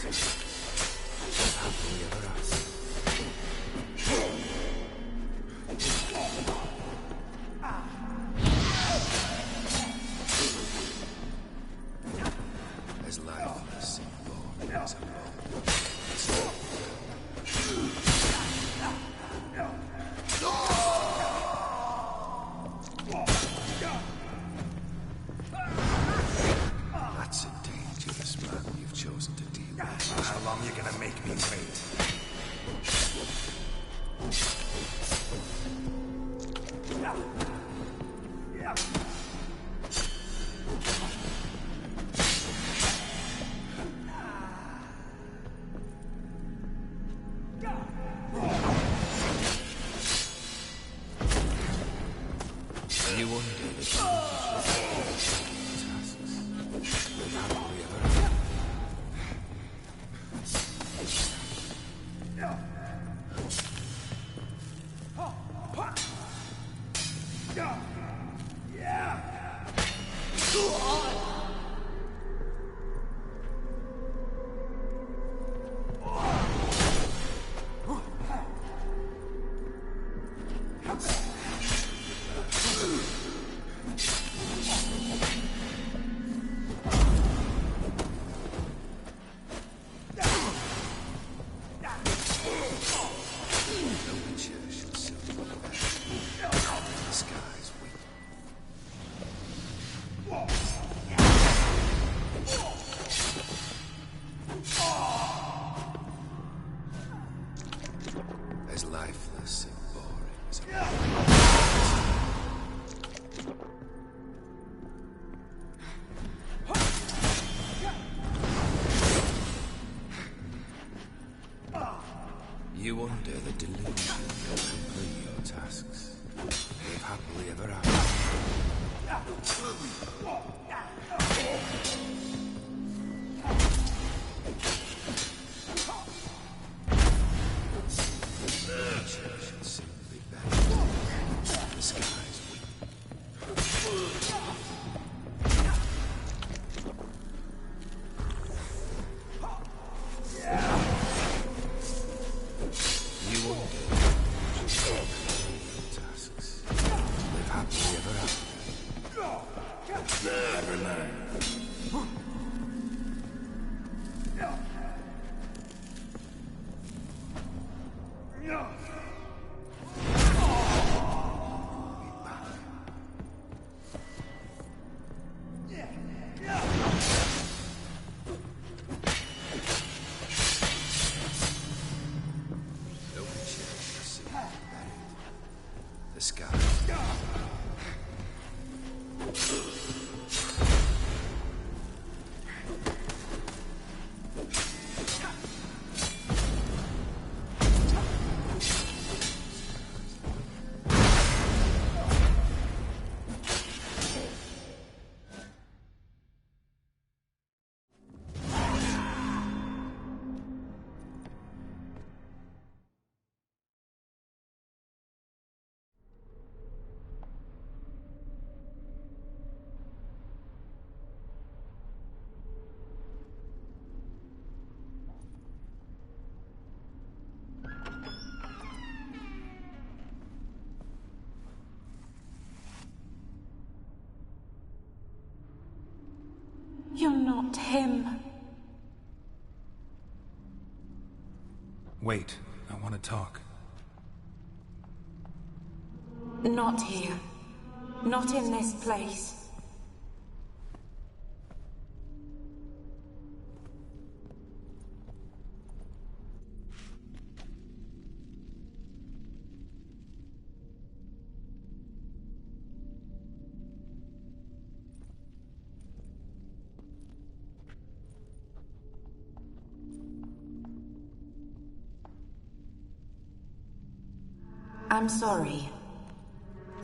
[SPEAKER 5] you're happily ever after. As lifeless and boring as a bone. That's a dangerous man you've chosen to deal with.
[SPEAKER 1] How long you gonna make me wait?
[SPEAKER 5] You under the tasks. Live happily ever as lifeless and boring as a You under the delusion you'll complete your tasks. Live happily ever after. Nature should simply bend. The skies weep. You under tasks. Live happily ever after. Never learn. The sky.
[SPEAKER 4] You're not him.
[SPEAKER 1] Wait, I want to talk.
[SPEAKER 4] Not here. Not in this place. I'm sorry.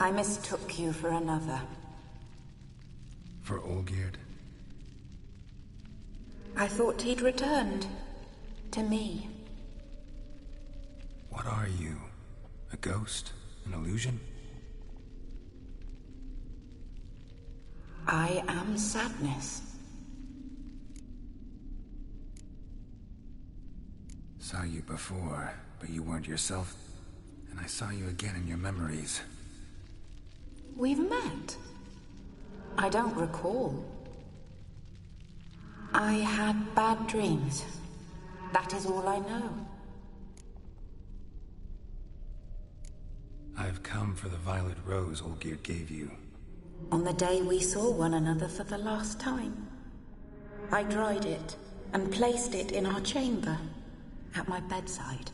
[SPEAKER 4] I mistook you for another.
[SPEAKER 1] For Olgierd?
[SPEAKER 4] I thought he'd returned. To me.
[SPEAKER 1] What are you? A ghost? An illusion?
[SPEAKER 4] I am sadness.
[SPEAKER 1] Saw you before, but you weren't yourself. And I saw you again in your memories.
[SPEAKER 4] We've met? I don't recall. I had bad dreams. That is all I know.
[SPEAKER 1] I've come for the violet rose Olgierd gave you.
[SPEAKER 4] On the day we saw one another for the last time, I dried it and placed it in our chamber, at my bedside.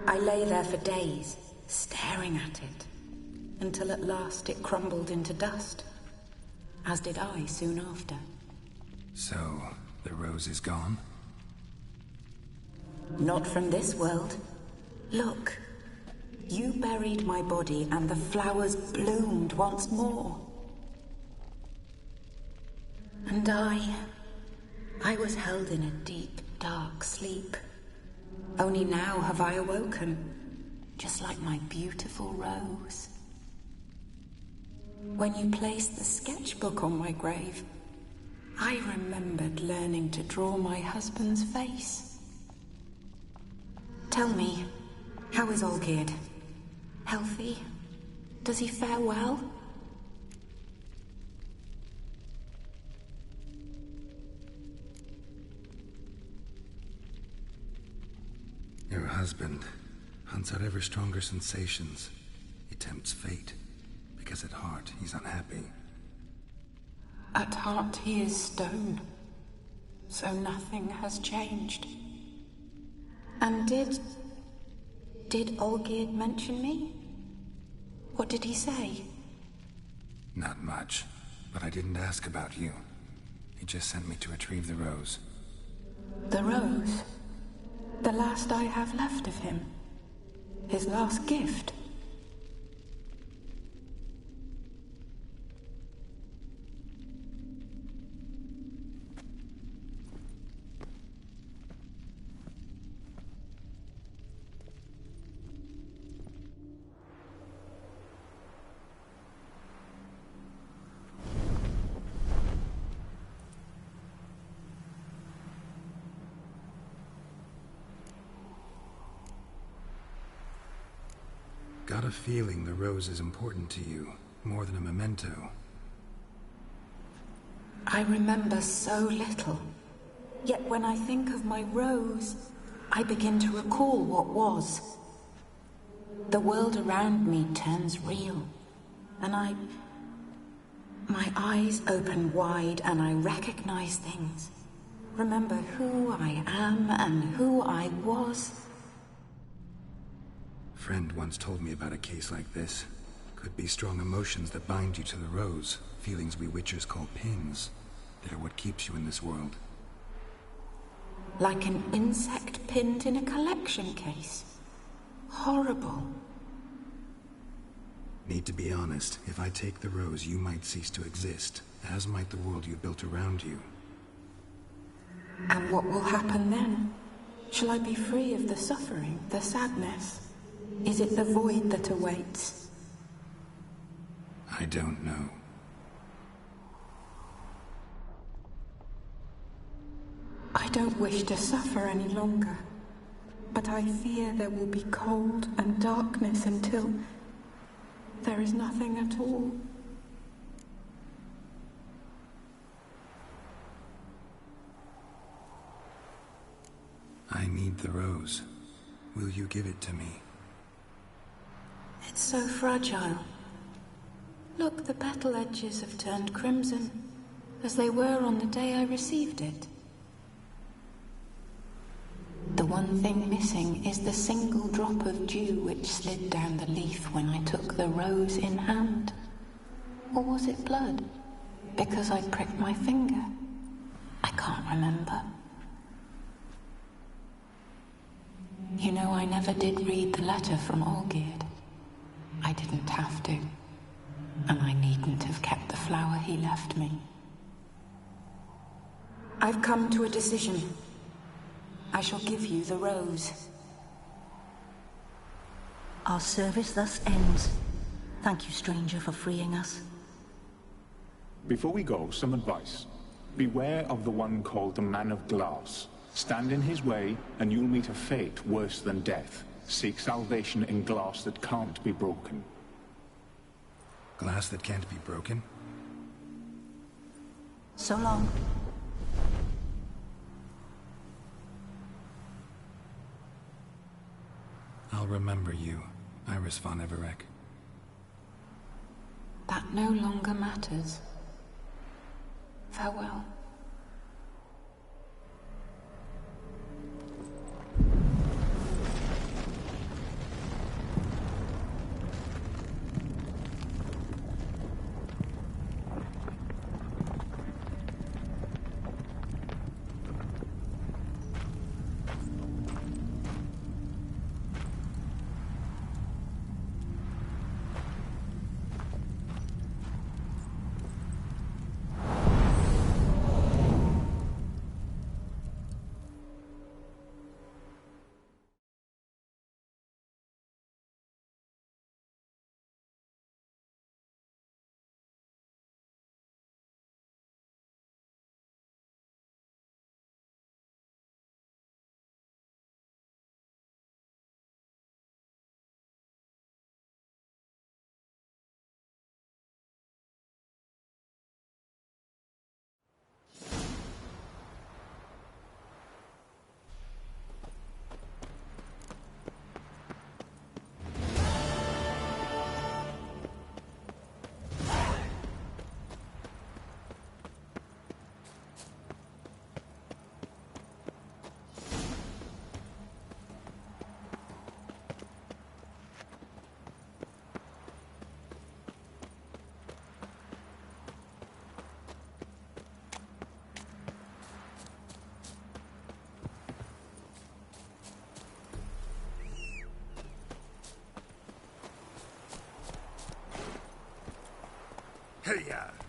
[SPEAKER 4] I lay there for days, staring at it, until at last it crumbled into dust, as did I soon after.
[SPEAKER 1] So, the rose is gone?
[SPEAKER 4] Not from this world. Look, you buried my body and the flowers bloomed once more. And I was held in a deep, dark sleep. Only now have I awoken, just like my beautiful rose. When you placed the sketchbook on my grave, I remembered learning to draw my husband's face. Tell me, how is Olgierd? Healthy? Does he fare well?
[SPEAKER 1] Your husband hunts out ever stronger sensations. He tempts fate, because at heart he's unhappy.
[SPEAKER 4] At heart he is stone, so nothing has changed. And did Olgierd mention me? What did he say?
[SPEAKER 1] Not much, but I didn't ask about you. He just sent me to retrieve the rose.
[SPEAKER 4] The rose? The last I have left of him? His last gift?
[SPEAKER 1] Got a feeling the rose is important to you, more than a memento.
[SPEAKER 4] I remember so little. Yet when I think of my rose, I begin to recall what was. The world around me turns real, and my eyes open wide and I recognize things. Remember who I am and who I was.
[SPEAKER 1] Friend once told me about a case like this. Could be strong emotions that bind you to the rose, feelings we witchers call pins. They're what keeps you in this world.
[SPEAKER 4] Like an insect pinned in a collection case. Horrible.
[SPEAKER 1] Need to be honest, if I take the rose, you might cease to exist, as might the world you built around you.
[SPEAKER 4] And what will happen then? Shall I be free of the suffering, the sadness? Is it the void that awaits?
[SPEAKER 1] I don't know.
[SPEAKER 4] I don't wish to suffer any longer, but I fear there will be cold and darkness until there is nothing at all.
[SPEAKER 1] I need the rose. Will you give it to me?
[SPEAKER 4] It's so fragile. Look, the petal edges have turned crimson, as they were on the day I received it. The one thing missing is the single drop of dew which slid down the leaf when I took the rose in hand. Or was it blood? Because I pricked my finger? I can't remember. You know, I never did read the letter from Olgierd. I didn't have to. And I needn't have kept the flower he left me. I've come to a decision. I shall give you the rose.
[SPEAKER 2] Our service thus ends. Thank you, stranger, for freeing us.
[SPEAKER 3] Before we go, some advice. Beware of the one called the Man of Glass. Stand in his way, and you'll meet a fate worse than death. Seek salvation in glass that can't be broken.
[SPEAKER 1] Glass that can't be broken?
[SPEAKER 2] So long.
[SPEAKER 1] I'll remember you, Iris von Everec.
[SPEAKER 10] That no longer matters. Farewell.
[SPEAKER 1] Hey-ya!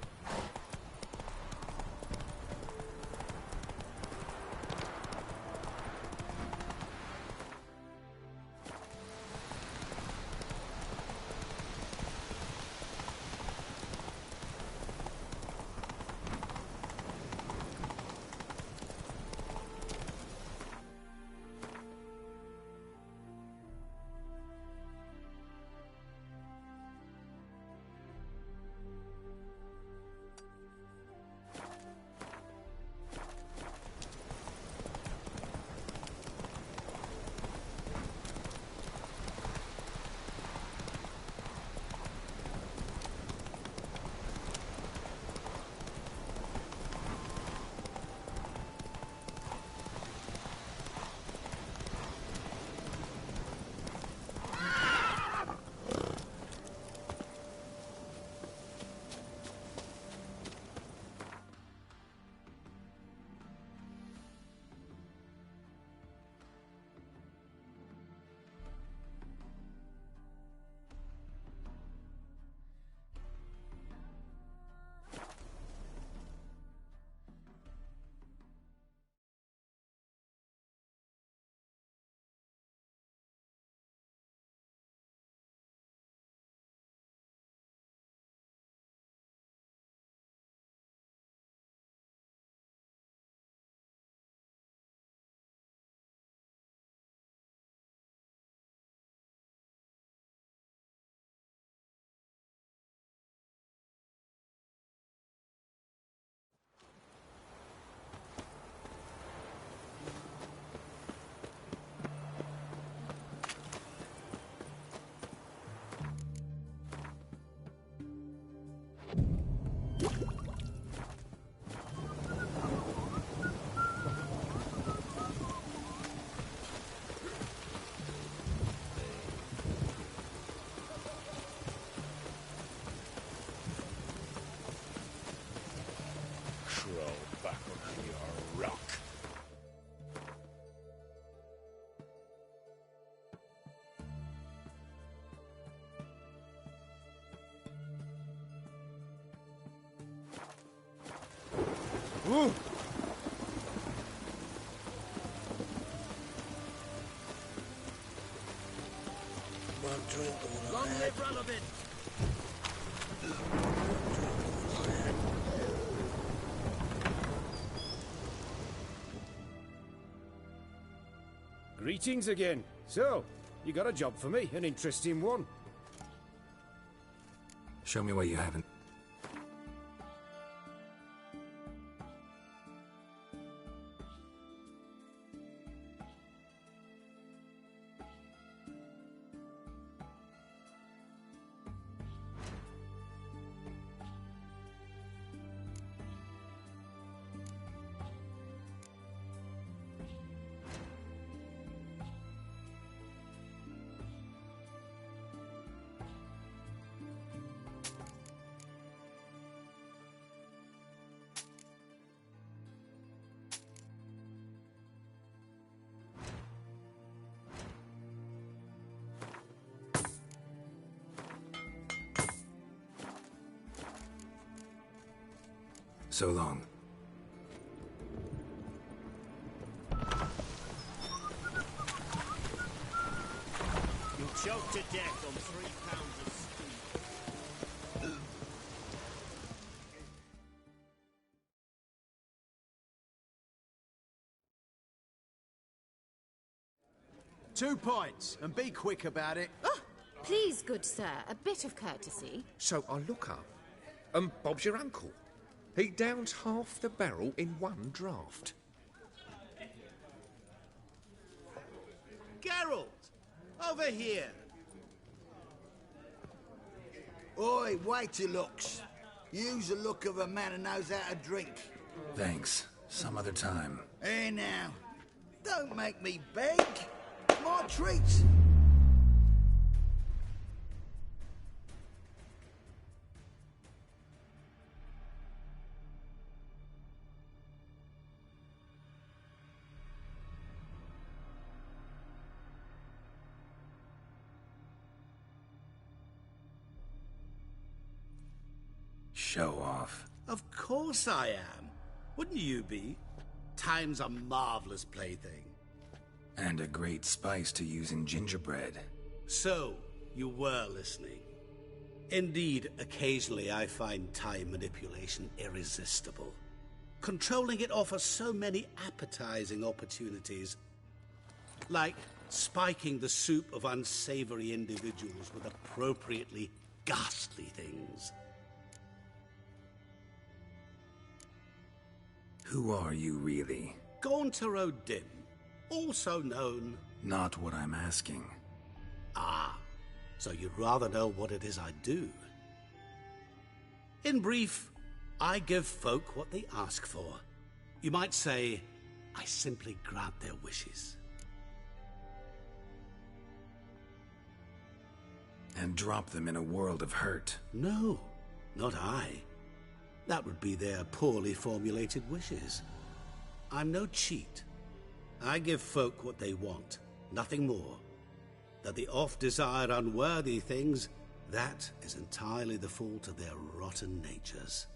[SPEAKER 11] Ooh.
[SPEAKER 8] Long live Ralovin!
[SPEAKER 11] Greetings again. So, you got a job for me, an interesting one.
[SPEAKER 1] Show me what you haven't. So long.
[SPEAKER 12] You'll choke to death on 3 pounds of stew.
[SPEAKER 7] 2 points, and be quick about it.
[SPEAKER 6] Oh, please, good sir, a bit of courtesy.
[SPEAKER 13] So I look up, and Bob's your uncle. He downs half the barrel in one draft.
[SPEAKER 12] Geralt! Over here!
[SPEAKER 14] Oi, waiter looks. Use the look of a man who knows how to drink.
[SPEAKER 1] Thanks. Some other time.
[SPEAKER 14] Hey now, don't make me beg. My treat.
[SPEAKER 1] Show off.
[SPEAKER 7] Of course I am. Wouldn't you be? Time's a marvelous plaything.
[SPEAKER 1] And a great spice to use in gingerbread.
[SPEAKER 7] So, you were listening. Indeed, occasionally I find time manipulation irresistible. Controlling it offers so many appetizing opportunities. Like spiking the soup of unsavory individuals with appropriately ghastly things.
[SPEAKER 1] Who are you, really?
[SPEAKER 7] Gaunter O'Dim, also known...
[SPEAKER 1] Not what I'm asking.
[SPEAKER 7] Ah, so you'd rather know what it is I do. In brief, I give folk what they ask for. You might say, I simply grant their wishes.
[SPEAKER 1] And drop them in a world of hurt.
[SPEAKER 7] No, not I. That would be their poorly formulated wishes. I'm no cheat. I give folk what they want, nothing more. That they oft desire unworthy things, that is entirely the fault of their rotten natures.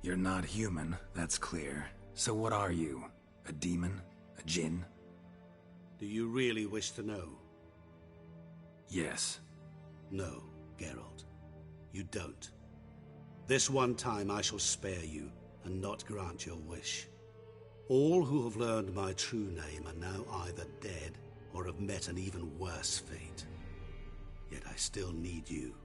[SPEAKER 1] You're not human, that's clear. So what are you? A demon? A djinn?
[SPEAKER 7] Do you really wish to know?
[SPEAKER 1] Yes.
[SPEAKER 7] No, Geralt. You don't. This one time I shall spare you, and not grant your wish. All who have learned my true name are now either dead, or have met an even worse fate. Yet I still need you.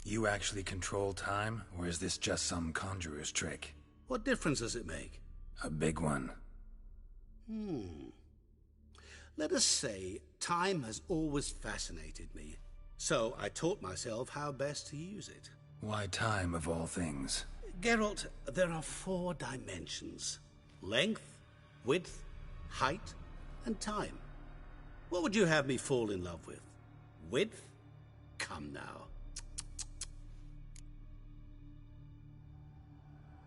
[SPEAKER 1] You actually control time, or is this just some conjurer's trick?
[SPEAKER 7] What difference does it make?
[SPEAKER 1] A big one.
[SPEAKER 7] Let us say, time has always fascinated me. So I taught myself how best to use it.
[SPEAKER 1] Why time, of all things?
[SPEAKER 7] Geralt, there are 4 dimensions. Length, width, height, and time. What would you have me fall in love with? Width? Come now.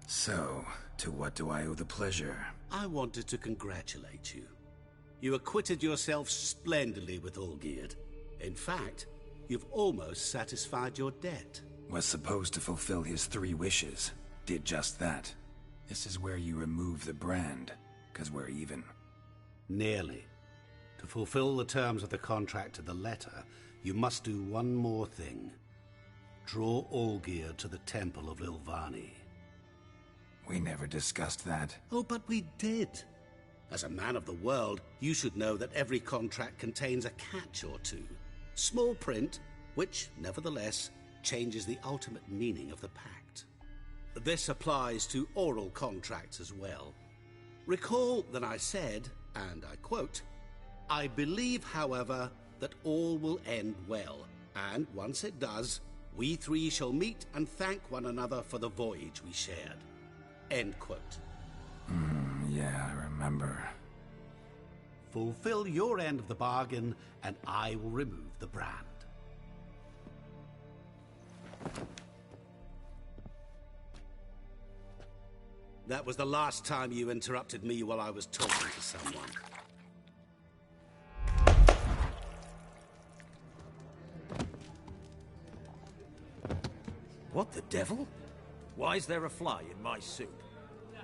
[SPEAKER 1] So, to what do I owe the pleasure?
[SPEAKER 7] I wanted to congratulate you. You acquitted yourself splendidly with Olgierd. In fact, you've almost satisfied your debt.
[SPEAKER 1] Was supposed to fulfill his 3 wishes. Did just that. This is where you remove the brand, 'cause we're even.
[SPEAKER 7] Nearly. To fulfill the terms of the contract to the letter, you must do one more thing. Draw Olgierd to the Temple of Lilvani.
[SPEAKER 1] We never discussed that.
[SPEAKER 7] Oh, but we did. As a man of the world, you should know that every contract contains a catch or two. Small print, which, nevertheless, changes the ultimate meaning of the pact. This applies to oral contracts as well. Recall that I said, and I quote, "I believe, however, that all will end well, and once it does, we three shall meet and thank one another for the voyage we shared." End quote.
[SPEAKER 1] Yeah, I remember.
[SPEAKER 7] Fulfill your end of the bargain, and I will remove the brand. That was the last time you interrupted me while I was talking to someone.
[SPEAKER 12] What the devil? Why is there a fly in my soup?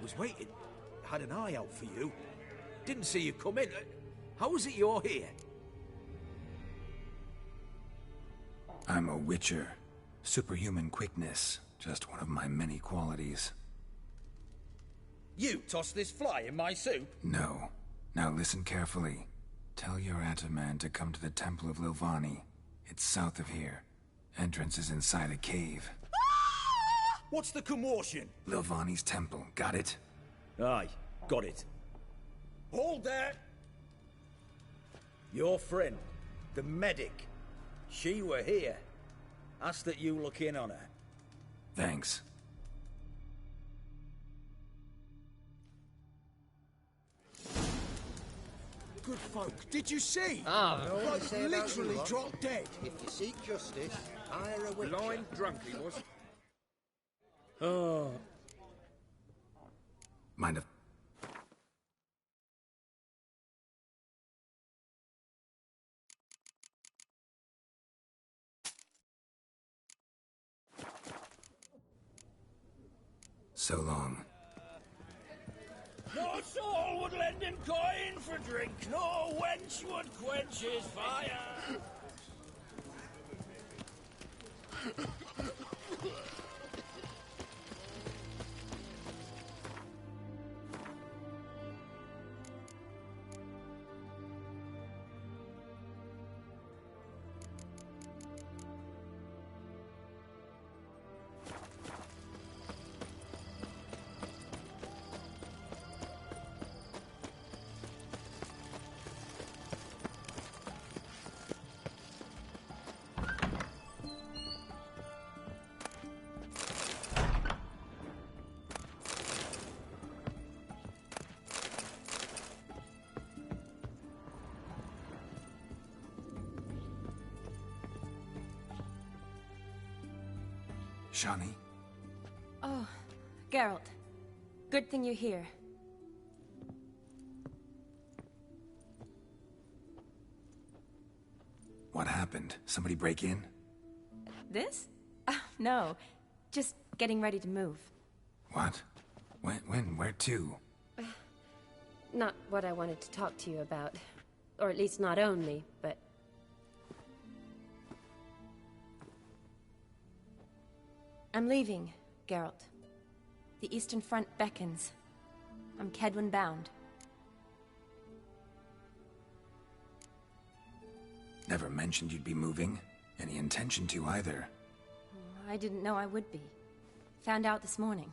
[SPEAKER 12] Was waiting. Had an eye out for you. Didn't see you come in. How is it you're here?
[SPEAKER 1] I'm a witcher. Superhuman quickness. Just one of my many qualities.
[SPEAKER 12] You tossed this fly in my soup?
[SPEAKER 1] No. Now listen carefully. Tell your Ataman to come to the Temple of Lilvani. It's south of here. Entrance is inside a cave.
[SPEAKER 12] What's the commotion?
[SPEAKER 1] Lilvani's temple. Got it?
[SPEAKER 12] Aye, got it. Hold there! Your friend, the medic. She were here. Ask that you look in on her.
[SPEAKER 1] Thanks.
[SPEAKER 11] Good folk, did you see?
[SPEAKER 14] Like
[SPEAKER 11] literally dropped dead.
[SPEAKER 14] If you seek justice, hire a witcher.
[SPEAKER 13] Blind drunk he was.
[SPEAKER 12] Oh.
[SPEAKER 1] Mind if... So long.
[SPEAKER 12] No soul would lend him coin for drink, no wench would quench his fire.
[SPEAKER 1] Shani?
[SPEAKER 15] Oh, Geralt. Good thing you're here.
[SPEAKER 1] What happened? Somebody break in?
[SPEAKER 15] This? No. Just getting ready to move.
[SPEAKER 1] What? When? Where to?
[SPEAKER 16] Not what I wanted to talk to you about. Or at least not only, but...
[SPEAKER 15] I'm leaving, Geralt. The Eastern Front beckons. I'm Kedwen bound.
[SPEAKER 1] Never mentioned you'd be moving. Any intention to either.
[SPEAKER 15] I didn't know I would be. Found out this morning.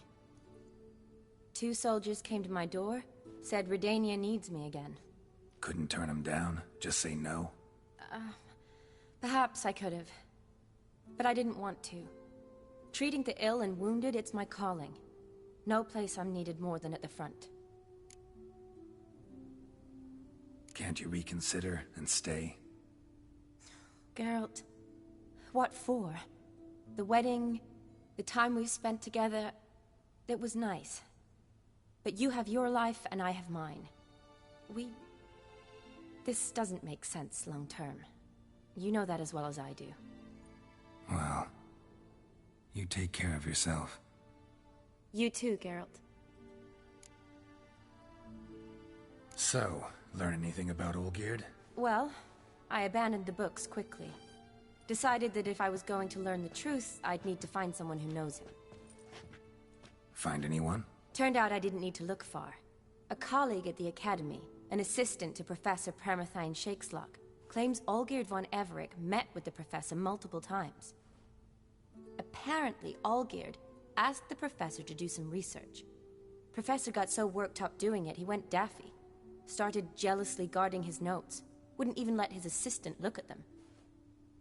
[SPEAKER 15] 2 soldiers came to my door, said Redania needs me again.
[SPEAKER 1] Couldn't turn him down? Just say no?
[SPEAKER 15] Perhaps I could have. But I didn't want to. Treating the ill and wounded, it's my calling. No place I'm needed more than at the front.
[SPEAKER 1] Can't you reconsider and stay?
[SPEAKER 15] Geralt, what for? The wedding, the time we've spent together, it was nice. But you have your life and I have mine. This doesn't make sense long term. You know that as well as I do.
[SPEAKER 1] Well, you take care of yourself.
[SPEAKER 15] You too, Geralt.
[SPEAKER 1] So, learn anything about Olgierd?
[SPEAKER 15] Well, I abandoned the books quickly. Decided that if I was going to learn the truth, I'd need to find someone who knows him.
[SPEAKER 1] Find anyone?
[SPEAKER 15] Turned out I didn't need to look far. A colleague at the Academy, an assistant to Professor Permathine Shakeslock, claims Olgierd von Everec met with the professor multiple times. Apparently, Olgierd asked the professor to do some research. Professor got so worked up doing it, he went daffy. Started jealously guarding his notes. Wouldn't even let his assistant look at them.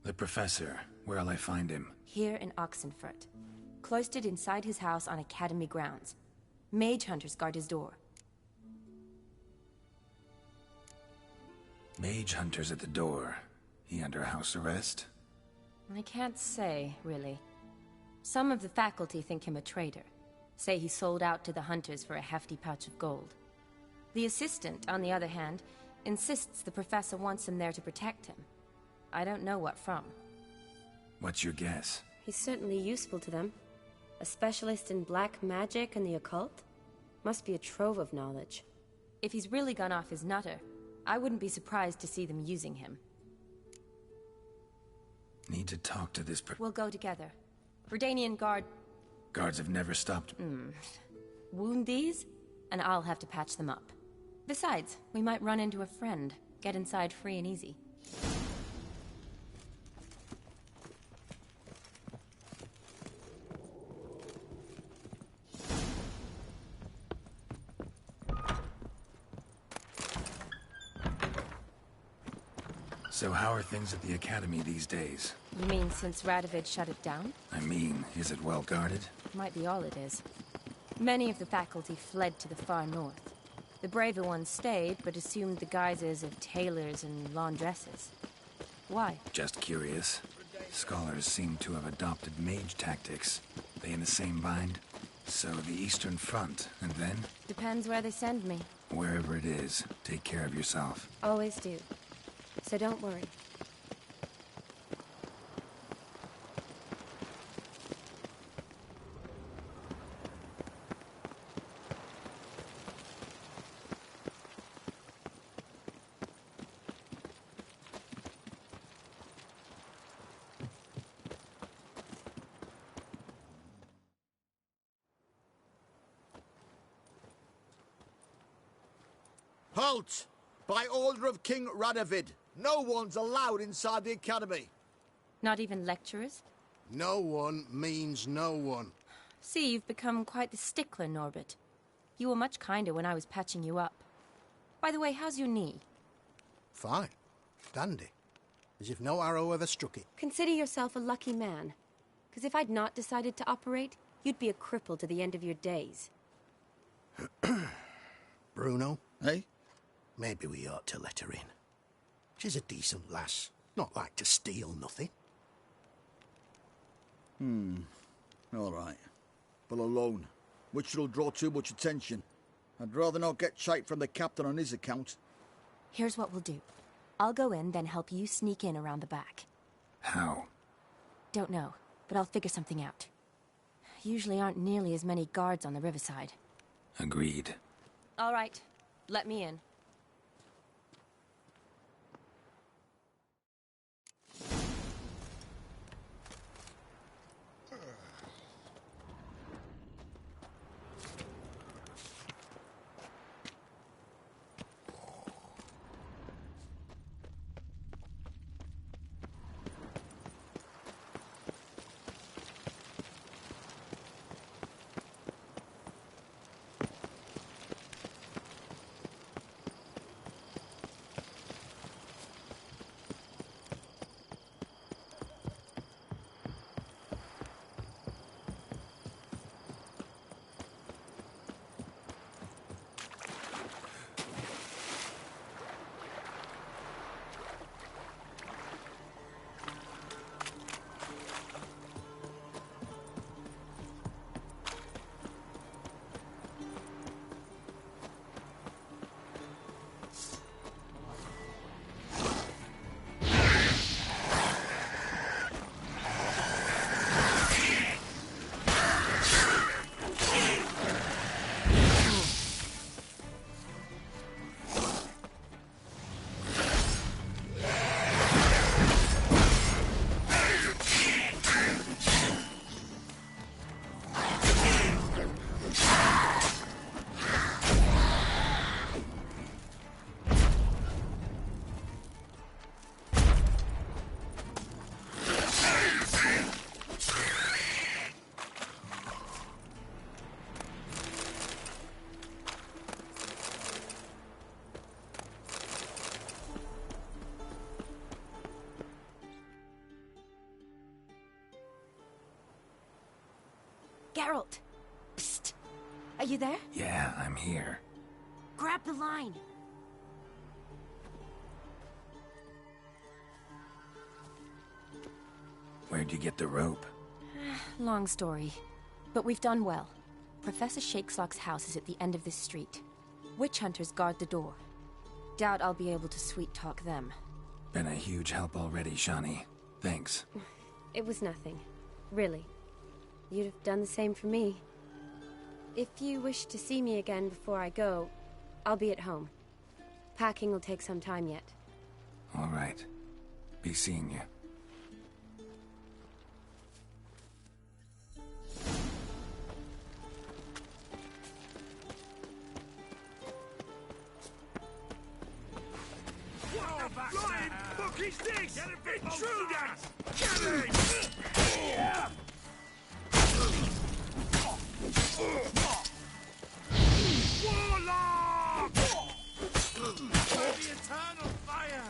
[SPEAKER 1] The professor, where'll I find him?
[SPEAKER 15] Here in Oxenfurt. Cloistered inside his house on Academy grounds. Mage hunters guard his door.
[SPEAKER 1] Mage hunters at the door. He under house arrest?
[SPEAKER 15] I can't say, really. Some of the faculty think him a traitor. Say he sold out to the hunters for a hefty pouch of gold. The assistant, on the other hand, insists the professor wants him there to protect him. I don't know what from.
[SPEAKER 1] What's your guess?
[SPEAKER 16] He's certainly useful to them. A specialist in black magic and the occult? Must be a trove of knowledge.
[SPEAKER 15] If he's really gone off his nutter, I wouldn't be surprised to see them using him.
[SPEAKER 1] Need to talk to this
[SPEAKER 15] We'll go together. Verdanian guard...
[SPEAKER 1] Guards have never stopped...
[SPEAKER 15] Wound these, and I'll have to patch them up. Besides, we might run into a friend. Get inside free and easy.
[SPEAKER 1] So how are things at the Academy these days?
[SPEAKER 15] You mean since Radovid shut it down?
[SPEAKER 1] I mean, is it well guarded?
[SPEAKER 15] Might be all it is. Many of the faculty fled to the far north. The braver ones stayed, but assumed the guises of tailors and laundresses. Why?
[SPEAKER 1] Just curious. Scholars seem to have adopted mage tactics. They in the same bind? So the Eastern Front, and then?
[SPEAKER 15] Depends where they send me.
[SPEAKER 1] Wherever it is, take care of yourself.
[SPEAKER 16] Always do. So don't worry.
[SPEAKER 14] Halt! By order of King Radovid, no one's allowed inside the Academy.
[SPEAKER 15] Not even lecturers?
[SPEAKER 14] No one means no one.
[SPEAKER 15] See, you've become quite the stickler, Norbert. You were much kinder when I was patching you up. By the way, how's your knee?
[SPEAKER 17] Fine. Dandy. As if no arrow ever struck it.
[SPEAKER 16] Consider yourself a lucky man. Because if I'd not decided to operate, you'd be a cripple to the end of your days.
[SPEAKER 17] Bruno?
[SPEAKER 8] Eh?
[SPEAKER 17] Maybe we ought to let her in. She's a decent lass. Not like to steal nothing.
[SPEAKER 8] All right. But alone, which will draw too much attention. I'd rather not get shite from the captain on his account.
[SPEAKER 15] Here's what we'll do. I'll go in, then help you sneak in around the back.
[SPEAKER 1] How?
[SPEAKER 15] Don't know, but I'll figure something out. Usually aren't nearly as many guards on the riverside.
[SPEAKER 1] Agreed.
[SPEAKER 15] All right, let me in. Geralt! Psst! Are you there?
[SPEAKER 1] Yeah, I'm here.
[SPEAKER 15] Grab the line!
[SPEAKER 1] Where'd you get the rope?
[SPEAKER 15] Long story. But we've done well. Professor Shakeslock's house is at the end of this street. Witch hunters guard the door. Doubt I'll be able to sweet-talk them.
[SPEAKER 1] Been a huge help already, Shani. Thanks.
[SPEAKER 16] It was nothing. Really. You'd have done the same for me. If you wish to see me again before I go, I'll be at home. Packing will take some time yet.
[SPEAKER 1] All right. Be seeing you.
[SPEAKER 5] Flying fuck is this? Intruders! Get him! Warlock! The eternal fire!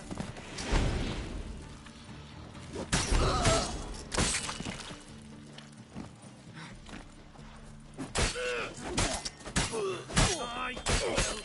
[SPEAKER 5] I will.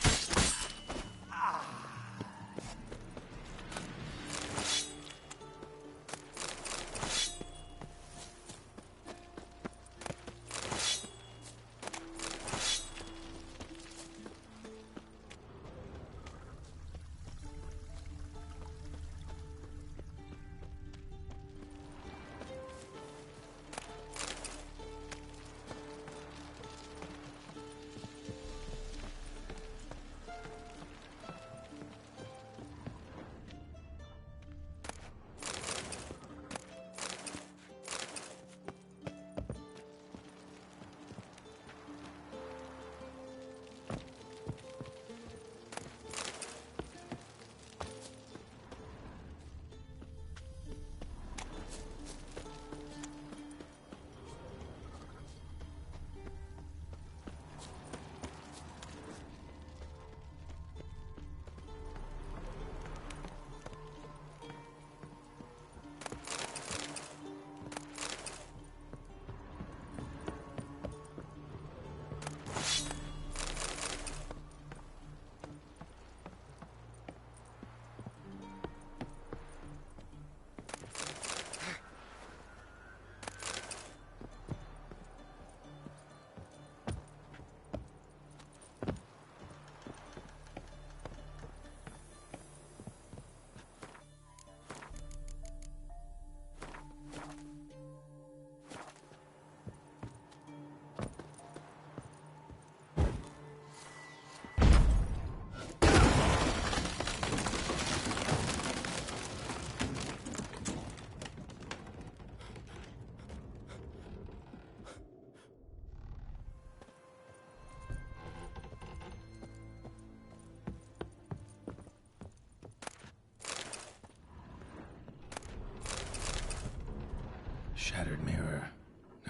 [SPEAKER 1] Shattered mirror.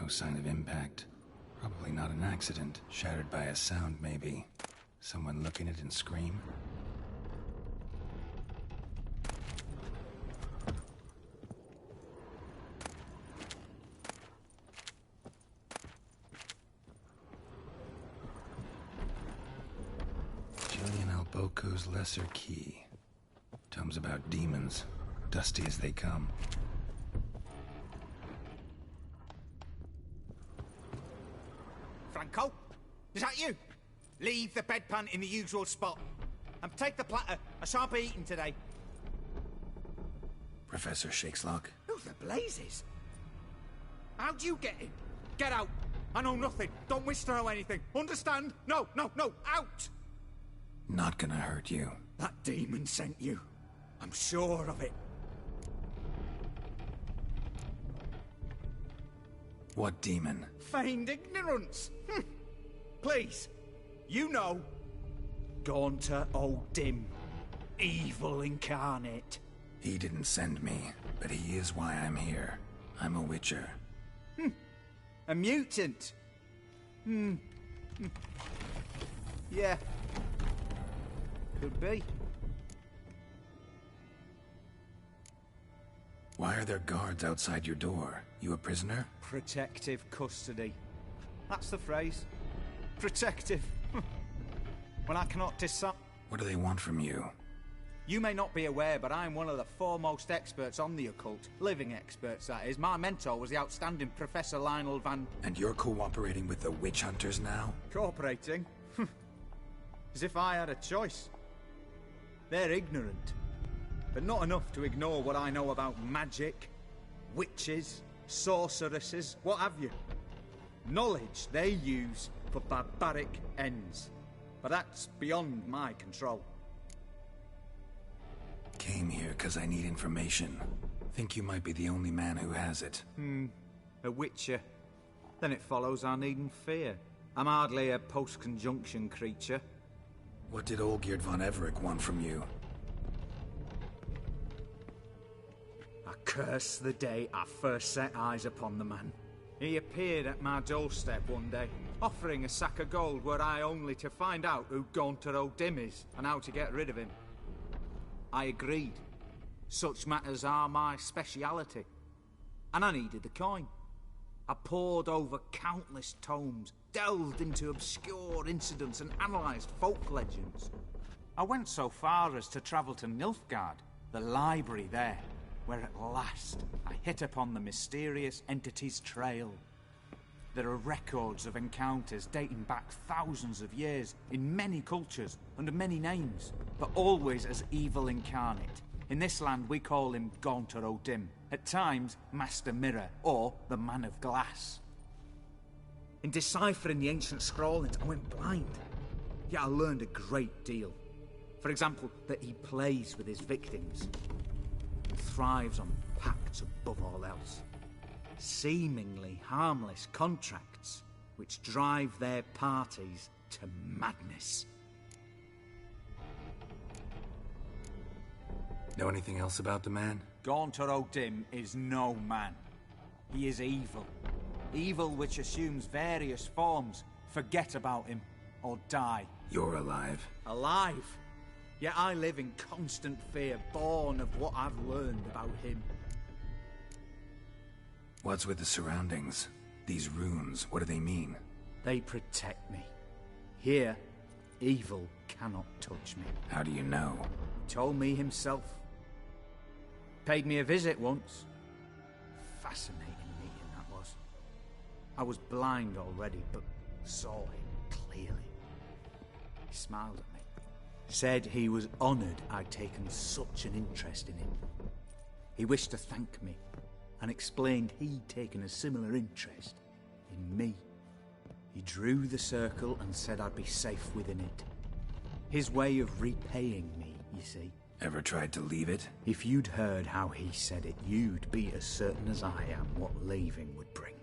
[SPEAKER 1] No sign of impact. Probably not an accident. Shattered by a sound, maybe. Someone look in it and scream? Julian Alboco's Lesser Key. Tomes about demons. Dusty as they come.
[SPEAKER 18] Franco? Is that you? Leave the bedpan in the usual spot. And take the platter. I shan't be eating today.
[SPEAKER 1] Professor Shakeslock?
[SPEAKER 18] Who the blazes? How'd you get in? Get out. I know nothing. Don't wish to know anything. Understand? No, no, no. Out!
[SPEAKER 1] Not gonna hurt you.
[SPEAKER 18] That demon sent you. I'm sure of it.
[SPEAKER 1] What demon?
[SPEAKER 18] Feigned ignorance. Please. You know. Gaunter O'Dim. Evil incarnate.
[SPEAKER 1] He didn't send me, but he is why I'm here. I'm a witcher.
[SPEAKER 18] A mutant. Yeah. Could be.
[SPEAKER 1] Why are there guards outside your door? You a prisoner?
[SPEAKER 18] Protective custody. That's the phrase. Protective. When I cannot decide...
[SPEAKER 1] What do they want from you?
[SPEAKER 18] You may not be aware, but I'm one of the foremost experts on the occult. Living experts, that is. My mentor was the outstanding Professor Lionel Van...
[SPEAKER 1] And you're cooperating with the witch hunters now?
[SPEAKER 18] Cooperating? As if I had a choice. They're ignorant. But not enough to ignore what I know about magic, witches, sorceresses, what have you. Knowledge they use for barbaric ends. But that's beyond my control.
[SPEAKER 1] Came here because I need information. Think you might be the only man who has it.
[SPEAKER 18] A witcher. Then it follows I needn't fear. I'm hardly a post-conjunction creature.
[SPEAKER 1] What did Olgierd von Everec want from you?
[SPEAKER 18] I curse the day I first set eyes upon the man. He appeared at my doorstep one day, offering a sack of gold were I only to find out who Gaunter O'Dim is and how to get rid of him. I agreed. Such matters are my speciality. And I needed the coin. I pored over countless tomes, delved into obscure incidents and analysed folk legends. I went so far as to travel to Nilfgaard, the library there, where at last I hit upon the mysterious entity's trail. There are records of encounters dating back thousands of years in many cultures, under many names, but always as evil incarnate. In this land we call him Gaunter O'Dim, at times Master Mirror, or the Man of Glass. In deciphering the ancient scrawlings, I went blind. Yet I learned a great deal. For example, that he plays with his victims, and thrives on pacts above all else. Seemingly harmless contracts which drive their parties to madness.
[SPEAKER 1] Know anything else about the man?
[SPEAKER 18] Gaunter O'Dim is no man. He is evil. Evil which assumes various forms. Forget about him, or die.
[SPEAKER 1] You're alive.
[SPEAKER 18] Alive? Yet I live in constant fear, born of what I've learned about him.
[SPEAKER 1] What's with the surroundings? These runes, what do they mean?
[SPEAKER 18] They protect me. Here, evil cannot touch me.
[SPEAKER 1] How do you know?
[SPEAKER 18] He told me himself. Paid me a visit once. Fascinating meeting that was. I was blind already, but saw him clearly. He smiled at me. Said he was honoured I'd taken such an interest in him. He wished to thank me, and explained he'd taken a similar interest in me. He drew the circle and said I'd be safe within it. His way of repaying me, you see.
[SPEAKER 1] Ever tried to leave it?
[SPEAKER 18] If you'd heard how he said it, you'd be as certain as I am what leaving would bring.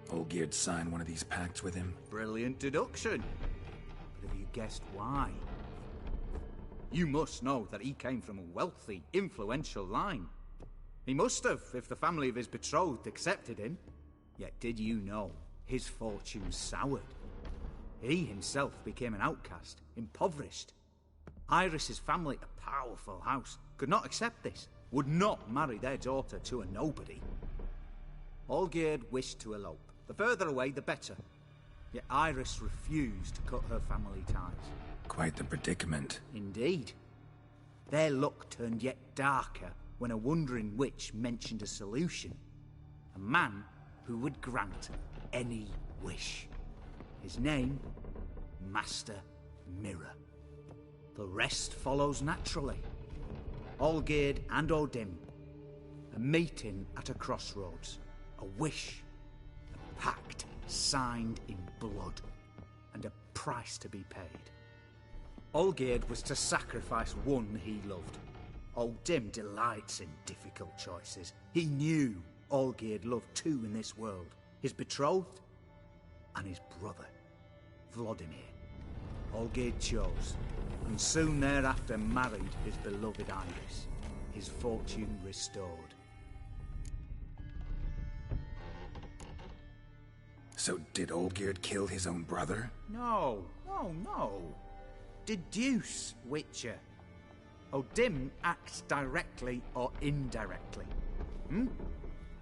[SPEAKER 1] Olgierd signed one of these pacts with him?
[SPEAKER 18] Brilliant deduction. But have you guessed why? You must know that he came from a wealthy, influential line. He must have, if the family of his betrothed accepted him. Yet did you know his fortune soured? He himself became an outcast, impoverished. Iris's family, a powerful house, could not accept this, would not marry their daughter to a nobody. Olgierd wished to elope. The further away, the better. Yet Iris refused to cut her family ties.
[SPEAKER 1] Quite the predicament.
[SPEAKER 18] Indeed. Their luck turned yet darker when a wandering witch mentioned a solution. A man who would grant any wish. His name, Master Mirror. The rest follows naturally. Olgierd and O'Dim. A meeting at a crossroads. A wish. A pact signed in blood. And a price to be paid. Olgierd was to sacrifice one he loved. O'Dim delights in difficult choices. He knew Olgierd loved two in this world. His betrothed and his brother, Vladimir. Olgierd chose, and soon thereafter married his beloved Iris, his fortune restored.
[SPEAKER 1] So did Olgierd kill his own brother?
[SPEAKER 18] No. Deduce, Witcher. O'Dim acts directly or indirectly.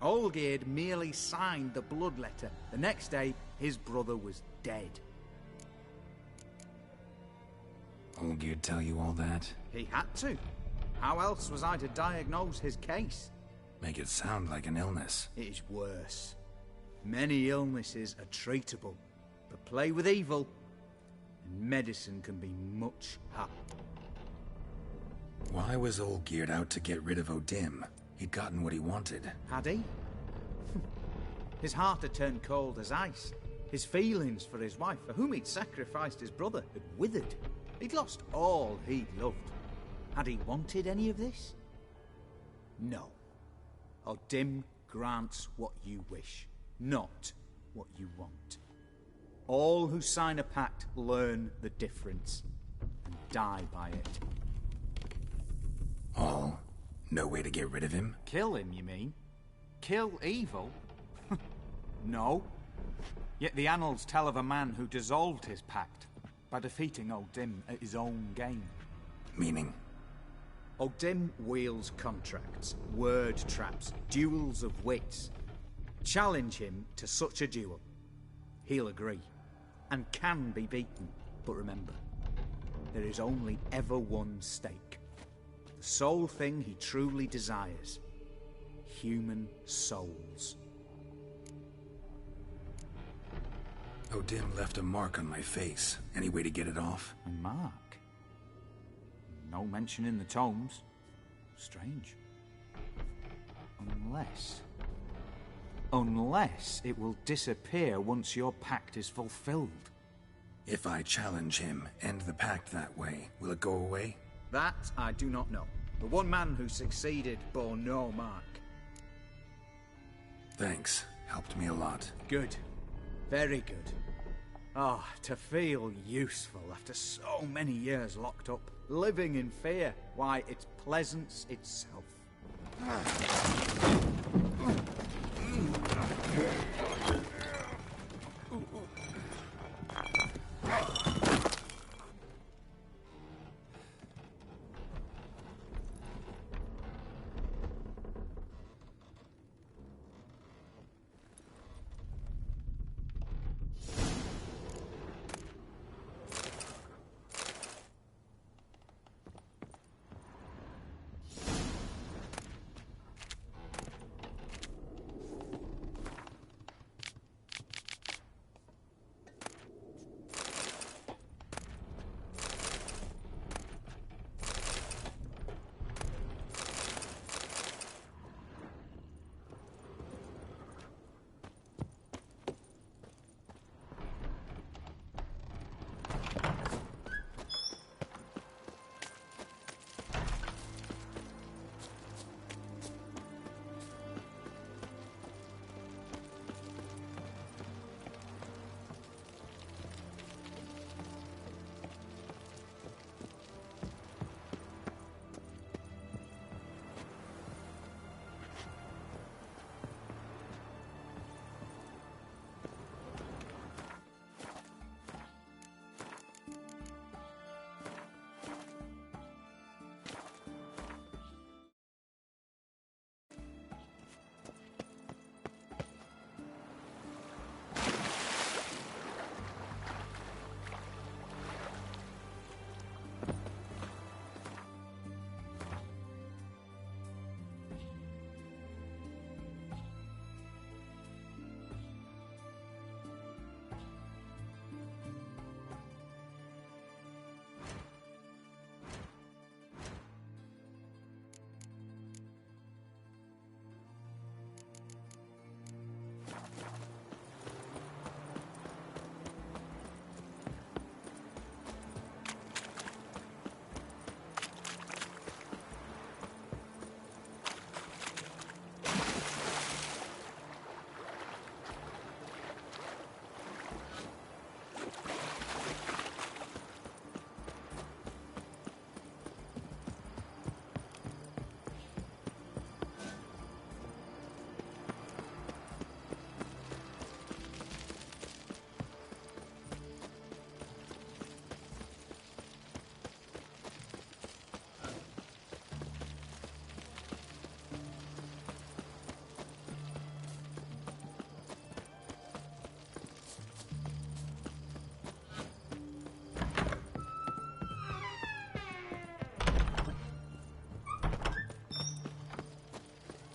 [SPEAKER 18] Olgierd merely signed the blood letter. The next day, his brother was dead.
[SPEAKER 1] Olgierd tell you all that?
[SPEAKER 18] He had to. How else was I to diagnose his case?
[SPEAKER 1] Make it sound like an illness.
[SPEAKER 18] It is worse. Many illnesses are treatable, but play with evil, and medicine can be much harder.
[SPEAKER 1] Why was Olgierd out to get rid of Odim? He'd gotten what he wanted.
[SPEAKER 18] Had he? His heart had turned cold as ice. His feelings for his wife, for whom he'd sacrificed his brother, had withered. He'd lost all he'd loved. Had he wanted any of this? No. Odim grants what you wish, not what you want. All who sign a pact learn the difference and die by it.
[SPEAKER 1] All? No way to get rid of him?
[SPEAKER 18] Kill him, you mean? Kill evil? No. Yet the annals tell of a man who dissolved his pact by defeating Odim at his own game.
[SPEAKER 1] Meaning?
[SPEAKER 18] Odim wields contracts, word traps, duels of wits. Challenge him to such a duel. He'll agree, and can be beaten. But remember, there is only ever one stake. The sole thing he truly desires. Human souls.
[SPEAKER 1] Odim left a mark on my face. Any way to get it off?
[SPEAKER 18] A mark? No mention in the tomes. Strange. Unless it will disappear once your pact is fulfilled.
[SPEAKER 1] If I challenge him, end the pact that way, will it go away?
[SPEAKER 18] That I do not know. The one man who succeeded bore no mark.
[SPEAKER 1] Thanks. Helped me a lot.
[SPEAKER 18] Good. Very good. Ah, to feel useful after so many years locked up, living in fear. Why, it's pleasance itself.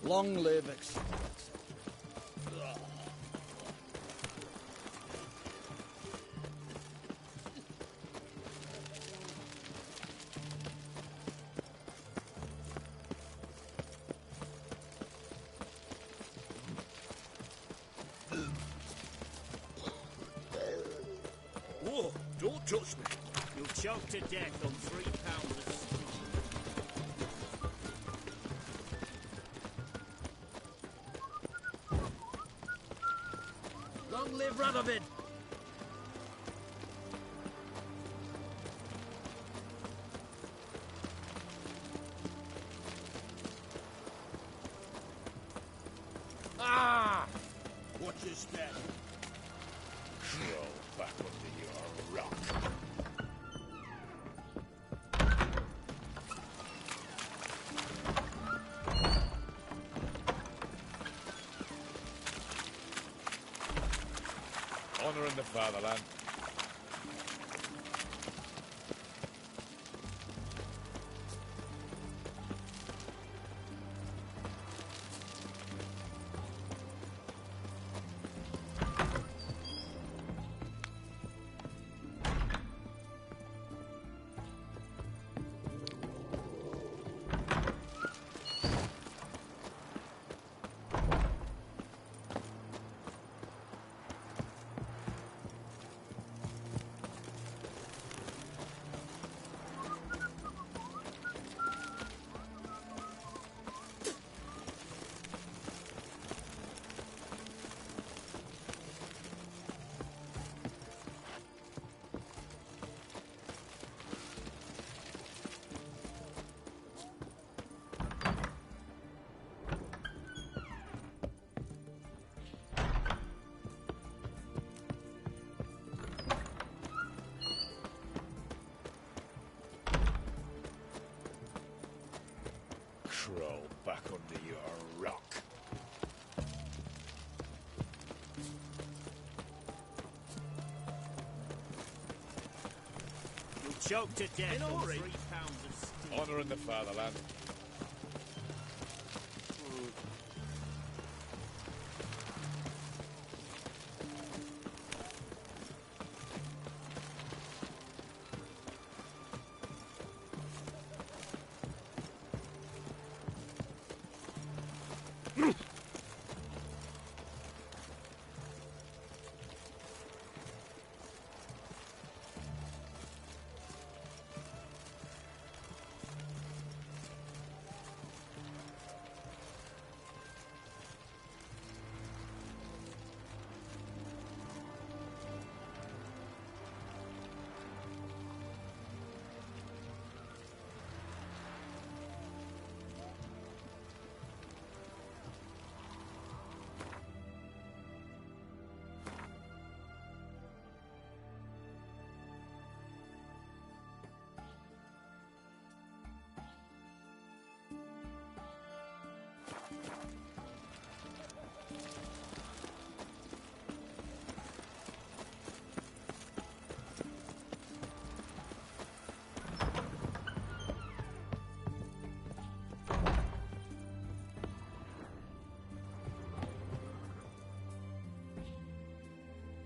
[SPEAKER 14] Long live Excellence.
[SPEAKER 19] Whoa, don't touch me. You'll choke to death on 3 pounds of stew. Long live Radovid! Ah! Watch your step. Crawl back under your rock.
[SPEAKER 13] Honor in the fatherland. Crawl back under your rock.
[SPEAKER 19] You'll choke to death on 3 pounds of stew.
[SPEAKER 13] Honor in the fatherland.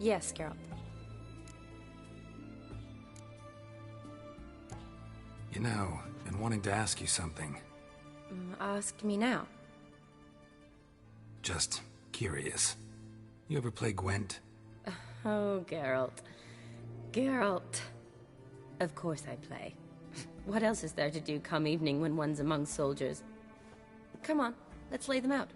[SPEAKER 15] Yes, Geralt.
[SPEAKER 1] You know, been wanting to ask you something.
[SPEAKER 15] Ask me now.
[SPEAKER 1] Just curious. You ever play Gwent?
[SPEAKER 15] Oh, Geralt. Geralt. Of course I play. What else is there to do come evening when one's among soldiers? Come on, let's lay them out.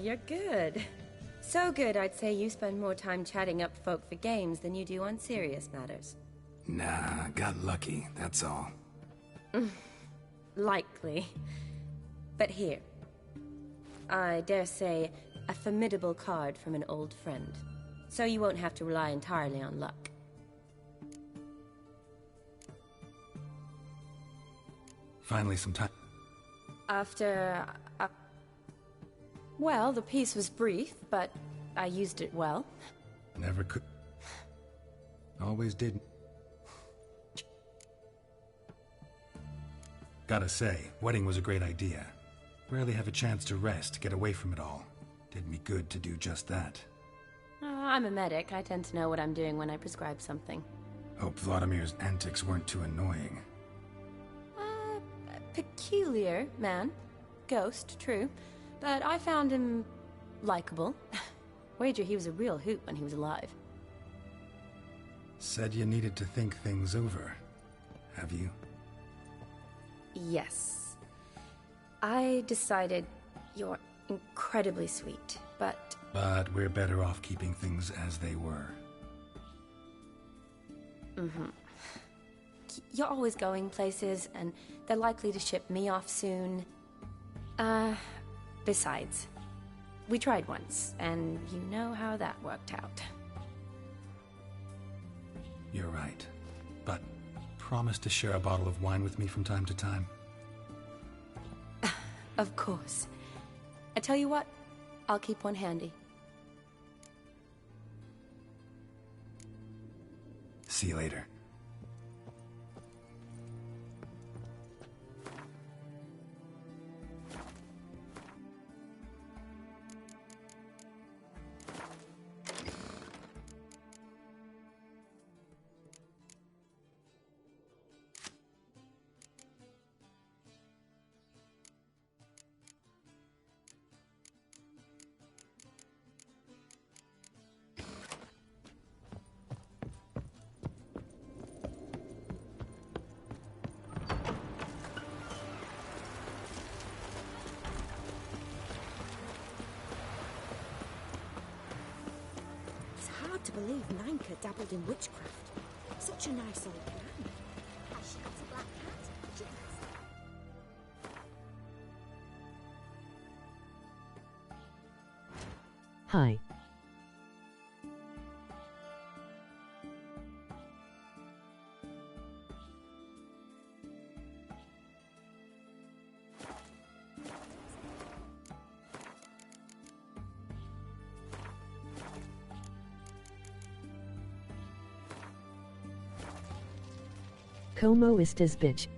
[SPEAKER 16] you're good. So good, I'd say you spend more time chatting up folk for games than you do on serious matters.
[SPEAKER 1] Nah, got lucky, that's all.
[SPEAKER 16] Likely. But here. I dare say, a formidable card from an old friend. So you won't have to rely entirely on luck.
[SPEAKER 1] Finally some time.
[SPEAKER 16] After... well, the peace was brief, but I used it well.
[SPEAKER 1] Never could. Always did. Gotta say, wedding was a great idea. Rarely have a chance to rest, get away from it all. Did me good to do just that.
[SPEAKER 16] I'm a medic. I tend to know what I'm doing when I prescribe something.
[SPEAKER 1] Hope Vladimir's antics weren't too annoying.
[SPEAKER 16] Peculiar man. Ghost, true. But I found him... likable. Wager he was a real hoot when he was alive.
[SPEAKER 1] Said you needed to think things over. Have you?
[SPEAKER 16] Yes. I decided you're incredibly sweet, but...
[SPEAKER 1] But we're better off keeping things as they were.
[SPEAKER 16] Mm-hmm. You're always going places, and they're likely to ship me off soon. Besides, we tried once, and you know how that worked out.
[SPEAKER 1] You're right. But promise to share a bottle of wine with me from time to time.
[SPEAKER 16] Of course. I tell you what, I'll keep one handy.
[SPEAKER 1] See you later.
[SPEAKER 4] To believe Nanka dabbled in witchcraft. Such a nice old man.
[SPEAKER 6] Has she got a black cat?
[SPEAKER 9] Hi. Como estas, bitch?